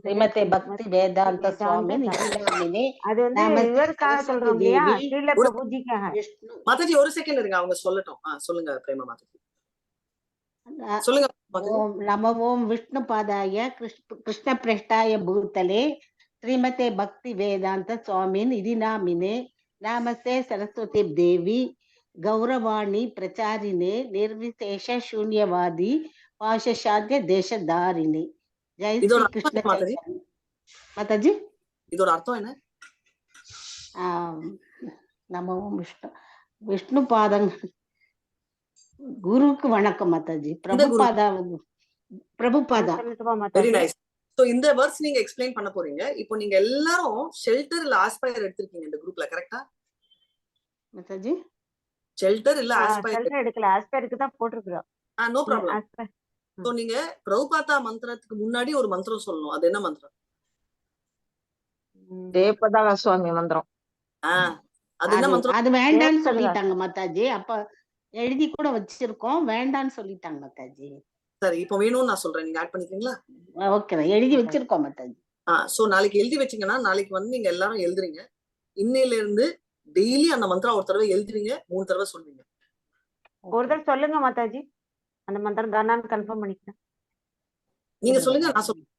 ஸ்ரீமதே பக்தி வேதாந்த சுவாமி நித்யானந்தே. அது வந்து இவருக்காக சொல்றோம் இல்லையா? ஸ்ரீல பிரபுஜிக்காக. மாதாஜி ஒரு செகண்ட் இருங்க, அவங்க சொல்லட்டும். சொல்லுங்க பிரேமா மாதாஜி, சொல்லுங்க. ஓம் நமோ ஓம் விஷ்ணுபாதாய கிருஷ்ண பிரஷ்டாய பூதலே ஸ்ரீமதே பக்தி வேதாந்த சுவாமின் இதி நாமினே. நமஸ்தே சரஸ்வதி தேவி கௌரவாணி பிரச்சாரிணே நிர்விசேஷ சூன்யவாதி பாஷசாத்திய தேசதாரிணி. ஜெய் ஸ்ரீ கிருஷ்ண மாதாஜி. இதோட அர்த்தம் என்ன? நமோ விஷ்ணு பாதம். குருக்கு வணக்கம் Mataji. Prabhupada. Very nice. So இந்த வேர்ட்ஸ் நீங்க எக்ஸ்பிளைன் பண்ண போறீங்க. இப்போ நீங்க எல்லாரும் ஷெல்டர் இல்ல ஆஸ்பயர் எடுத்திருக்கீங்க இந்த குரூப்ல, கரெக்ட்டா மாதாஜி? ஷெல்டர் இல்ல ஆஸ்பயர் எடுக்கல. ஆஸ்பயருக்கு தான் போட்டுருக்கோம். No problem. சோ நீங்க பிரபுபாதா மந்திரத்துக்கு முன்னாடி ஒரு மந்திரம் சொல்லணும். அது என்ன மந்திரம்? ஜெயபதாக சுவாமி மந்திரம். அது என்ன மந்திரம்? அது வேண்டான்னு சொல்லிட்டாங்க மாதாஜி. அப்ப எழுதி கூட வச்சிருக்கோம், வேண்டான்னு சொல்லிட்டாங்க மாதாஜி. சரி, இப்ப வேணும்னு நான் சொல்றேன், நீங்க ஆட் பண்ணிக்கிறீங்களா? ஓகே, எழுதி வச்சிருக்கோம் மாதாஜி. சோ நாளைக்கு எழுதி வச்சீங்கன்னா நாளைக்கு வந்து நீங்க எல்லாரும் எழுதுறீங்க. இன்னையில இருந்து டெய்லி அந்த மந்திரம் ஒரு தடவை எழுதுறீங்க, 3 தடவை சொல்றீங்க. ஒரு தடவை சொல்லுங்க மாதாஜி, அந்த மந்திரம் தானான்னு கன்ஃபார்ம் பண்ணிக்கிறேன். நீங்க சொல்லுங்க, நான் சொல்றேன்.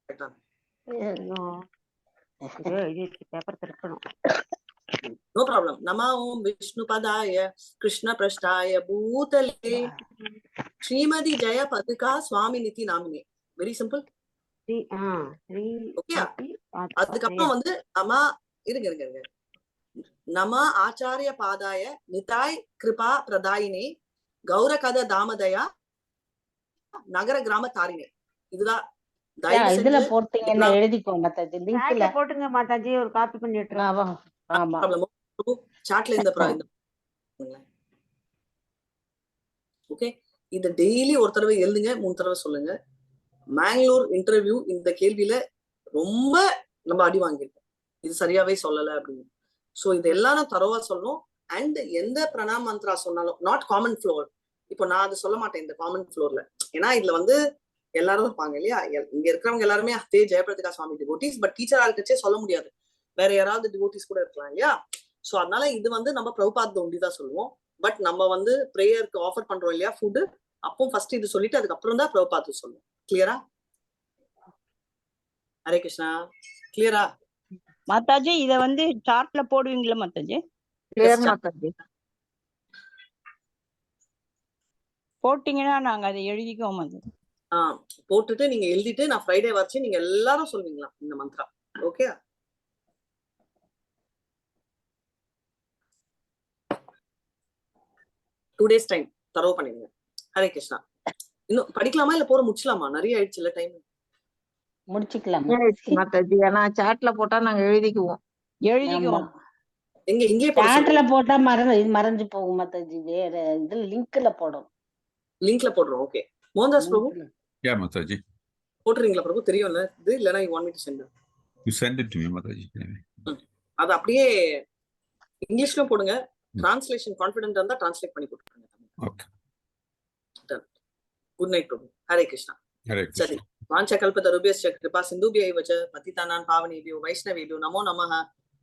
Paper திருப்பணும். No problem. Nama Om Vishnu Padaya Krishna Prasthaya Bhutale Srimati Jaya Padika Swami Niti Namine. Very simple. Okay. அதுக்கப்புறம் வந்து nama இருங்க நம ஆச்சாரிய பாதாய நிதாய் கிருபா பிரதாயினே கௌரகத தாமதயா நகர கிராம தாரினே. இதுதான் இதுல போட்டீங்கன்னா எழுதிக்கோங்க மாதாஜி, லிங்க்ல போட்டுங்க மாதாஜி, ஒரு காப்பி பண்ணி விட்டுறோம். ஆமா, சாட்ல இந்த ஓகே. இத டெய்லி ஒரு தடவை எழுதுங்க, 3 தடவை சொல்லுங்க. மேங்களூர் இன்டர்வியூ இந்த கேள்வியில ரொம்ப நம்ம அடி வாங்கியிருக்கோம், இது சரியாவே சொல்லல அப்படின்னு. சோ இது எல்லாரும் தரவா சொல்லணும். அண்ட் எந்த பிரணாம் மந்த்ரா சொன்னாலும் நாட் காமன் ஃப்ளோர். இப்போ நான் அது சொல்ல மாட்டேன் இந்த காமன் ஃப்ளோர்ல, ஏன்னா இதுல வந்து எல்லாரும் இருப்பாங்க இல்லையா, இங்க இருக்கிறவங்க எல்லாருமே அதே ஜெயபிரதிகா சுவாமி டிவோட்டிஸ். பட் டீச்சர் ஆளுக்கே சொல்ல முடியாது, வேற யாராவது டிவோட்டிஸ் கூட இருக்கலாம் இல்லையா. சோ அதனால இது வந்து நம்ம பிரபுபாத் ஒண்டிதான் சொல்லுவோம். பட் நம்ம வந்து பிரேயருக்கு ஆஃபர் பண்றோம் இல்லையா ஃபுட், அப்போ ஃபர்ஸ்ட் இது சொல்லிட்டு அதுக்கப்புறம் தான் பிரபுபாத் சொல்லுவோம். கிளியரா? ஹரே கிருஷ்ணா. கிளியரா மாதாஜி? இத வந்து சார்ட்ல போடுவீங்களா மாதாஜி? கிளியர் மாதாஜி. போட்டீங்கன்னா நாங்க அதை எழுதிக்குவோம் மாதாஜி. போட்டுட்டு நீங்க எழுதிட்டு நான் ஃப்ரைடே வச்சு நீங்க எல்லாரும் சொல்வீங்களா இந்த மந்த்ரா? ஓகே. 2 days டைம் தரவு பண்ணிடுங்க. ஹரே கிருஷ்ணா. இன்னும் படிக்கலாமா இல்ல போற முடிச்சலாமா? நிறைய ஆயிடுச்சு இல்ல டைம். முடிச்சுக்கலாம் மாதாஜி, ஆனா சாட்ல போட்டா நாங்க எழுதிக்குவோம். எங்க இங்கே சாட்ல போட்டா மறைஞ்சு போகும் மாதாஜி. வேற இதுல லிங்க்ல போடும். லிங்க்ல போடுறோம். ஓகே. மோகன்தாஸ் பிரபு. யா மாதாஜி. போடுறீங்களா பிரபு? தெரியும்ல இது, இல்லனா you want me to send it? You send it to me Mataji. அது அப்படியே இங்கிலீஷ்ல போடுங்க. டிரான்ஸ்லேஷன் கான்ஃபிடென்ட் இருந்தா டிரான்ஸ்லேட் பண்ணி போட்டுருங்க. ஓகே. குட் நைட் பிரபு. ஹரே கிருஷ்ணா. ஹரே கிருஷ்ணா. சரி. வாஞ்சகல்பதருभ्यश्च कृपा सिन्धुभ्यैव च पतितानां पावनेभ्यो वैष्णवेभ्यो नमो नमः.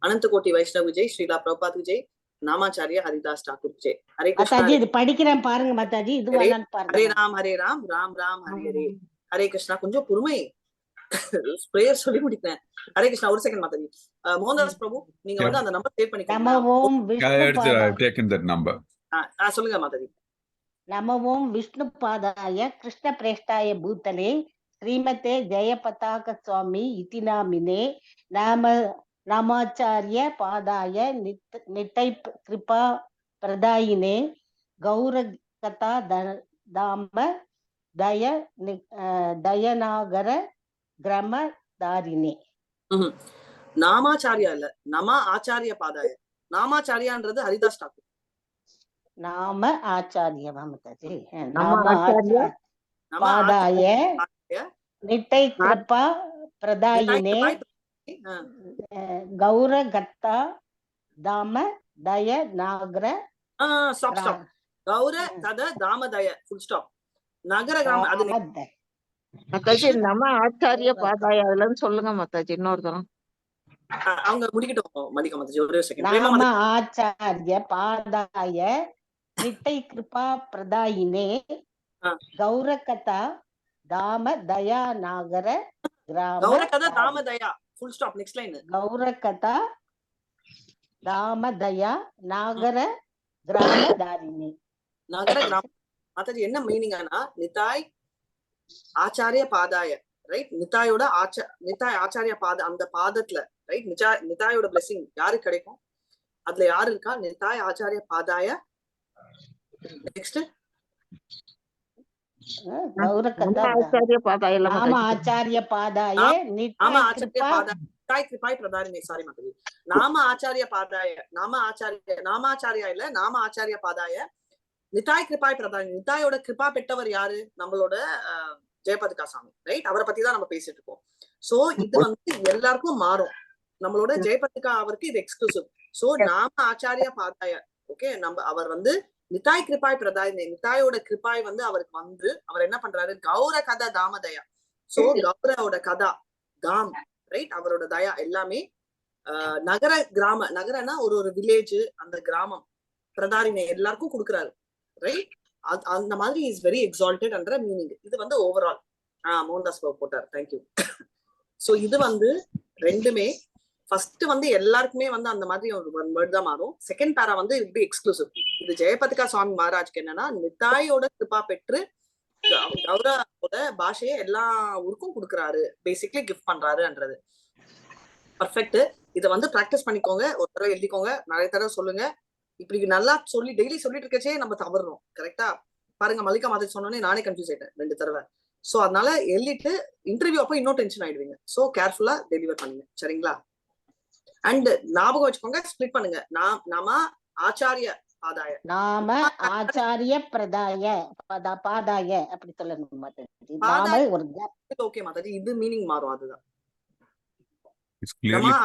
अनंत कोटि वैष्णव जय श्रीला प्रभुपाद जय नामाचार्य हरिदास ठाकुर जय. हरे कृष्णा. மாதாஜி இது படிக்கிறேன் பாருங்க மாதாஜி, இது வரலான்னு பாருங்க. ஹரே ராம் ராம் ராம் ஹரே ஹரே. ஹரே கிருஷ்ணா. கொஞ்சம் பொறுமை, பிரேயர் சொல்லி முடிக்கிறேன். ஹரே கிருஷ்ணா. ஒரு செகண்ட் மாதாஜி. மோகன்தாஸ் பிரபு நீங்க வந்து அந்த நம்பர் சேவ் பண்ணிக்கோங்க. நம ஓம் Vishnu I've taken that number. சொல்லுங்க மாதாஜி. நம ஓம் விஷ்ணு பாதாய கிருஷ்ண பிரேஷ்டாய பூதலே ஸ்ரீமதே ஜெயபதாக சுவாமி இதி நாமினே நாமாச்சாரிய பாதாய நித்தை கிருபா பிரதாயினே கௌரகதா தாம தயநாகர கிரம தாரினே. நாமாச்சாரியா இல்ல, நம ஆச்சாரிய பாதாய. நாமாச்சாரியான்றது ஹரிதாஸ் டாக்கூர். நாம ஆச்சாரியவா மாதாஜி? நாம பாதாய நித்தை கிருபா பிரதாயினே கௌரகத்தா தாம தய நாகர. கௌர கத தாமதய ஃபுல் ஸ்டாப். நகர கிராம. அது மாதாஜி நம்ம ஆச்சாரிய பாதாயாலன்னு சொல்லுங்க மாதாஜி. இன்னொரு தரம் அவங்க முடிக்கட்டும் மதிக்க மாதாஜி. ஒரே செகண்ட். நாம ஆச்சாரிய பாதாய நித்தை கிருபா பிரதாயினே கௌரகதா தாம தயா நாகர கிராம. கௌரகதா தாம தயா ஃபுல் ஸ்டாப். Next line. கௌரகதா தாம தயா நாகர கிராம தாரிணி. நகர கிராம. மாதாஜி என்ன மீனிங்னா நிதாய் ஆச்சாரிய பாதாய, ரைட்? நிதாயோட நிதாய் ஆச்சாரிய பாத, அந்த பாதத்துல ரைட் நிதாயோட பிளெஸிங் யாருக்கு கிடைக்கும்? அதுல யாரு இருக்கா? நிதாய் ஆச்சாரிய பாதாய. நெக்ஸ்ட் ஆச்சாரிய பாதாய நாம ஆச்சாரிய பாதாய நிதாய் கிருபாய் பிரதாரிணி. சாரி மாதாஜி. நாம ஆச்சாரிய பாதாய, நாமாச்சாரியா இல்ல, நாம ஆச்சாரிய பாதாய நிதாய் கிருபாய் பிரதானி. நிதாயோட கிருபா பெற்றவர் யாரு? நம்மளோட ஜெயபதிகா சாமி, ரைட்? அவரை பத்தி தான் நம்ம பேசிட்டு இருக்கோம். சோ இது வந்து எல்லாருக்கும் மாறும். நம்மளோட ஜெயபத்ரிகா அவருக்கு இது எக்ஸ்க்ளூசிவ். சோ நாம ஆச்சாரிய பாதாய ஓகே நம்ம அவர் வந்து நிதாய் கிருபாய் பிரதாய் நிதாயோட கிருபாய் வந்து அவருக்கு வந்து அவர் என்ன பண்றாரு கௌர கதா தாமதயா. சோ கௌரோட கதா தாம் ரைட் அவரோட தயா எல்லாமே நகர கிராம நகரனா ஒரு வில்லேஜ் அந்த கிராமம் பிரதாரினை எல்லாருக்கும் கொடுக்குறாரு ரைட். அந்த மாதிரி இஸ் வெரி எக்ஸால்டட் என்ற மீனிங். இது வந்து ஓவரால் மோகன்தாஸ் போட்டார். தேங்க்யூ. சோ இது வந்து ரெண்டுமே ஃபர்ஸ்ட் வந்து எல்லாருக்குமே வந்து அந்த மாதிரி ஒரு வேர்ட் தான் மாறும். செகண்ட் பேரா வந்து இப்படி எக்ஸ்க்ளூசிவ். இது ஜெயபத்ரிகா சுவாமி மகாராஜ்க்கு என்னன்னா நிதாயோட கிருபா பெற்று கௌரவோட பாஷையை எல்லா ஊருக்கும் கொடுக்குறாரு, பேசிக்லி கிஃப்ட் பண்றாருன்றது. பர்ஃபெக்ட். இதை வந்து பிராக்டிஸ் பண்ணிக்கோங்க, ஒரு தடவை எழுதிக்கோங்க, நிறைய தடவை சொல்லுங்க. இப்படி நல்லா சொல்லி டெய்லி சொல்லிட்டு இருக்கச்சே நம்ம தவறணும். கரெக்டா பாருங்க, மல்லிகா மாதிரி சொன்னோன்னே நானே கன்ஃபியூஸ் ஆயிட்டேன் 2 தடவை. சோ அதனால எழுதிட்டு இன்டர்வியூ அப்போ இன்னும் டென்ஷன் ஆயிடுவீங்க. சோ கேர்ஃபுல்லா டெலிவர் பண்ணுங்க சரிங்களா. அண்ட் ஞாபகம் வச்சுக்கோங்க, ஸ்பிளிட் பண்ணுங்க. நாம ஆச்சாரிய பாதாய நாம ஆச்சாரிய பிரதாய பாதாய அப்படி சொல்லணும் மாதாஜி. ஓகே மாதாஜி, இது மீனிங் மாறும். அதுதான்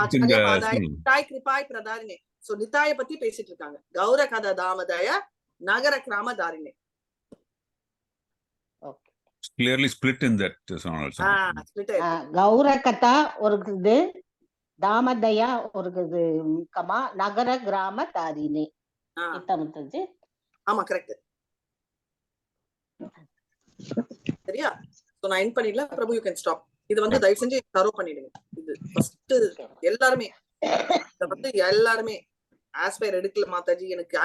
ஆச்சாரிய பாதாய நிதாய் கிருபாய் பிரதாரினே. சோ நிதாய பத்தி பேசிட்டு இருக்காங்க. கௌர கதா தாமதய நகர கிராம தாரினே. Clearly split in that song also. Gaura கதா ஒரு இது, தாமதயா ஒரு இது, கமா நகர கிராம தாரினே. ஆமா கரெக்ட். சரியா? சோ நான் எண்ட் பண்ணிடல பிரபு, யூ கேன் ஸ்டாப். இது வந்து தயவு செஞ்சு தரோ பண்ணிடுங்க. இது ஃபர்ஸ்ட் எல்லாருமே ஆஸ்பயர் எடுக்கல மாதாஜி, எனக்கு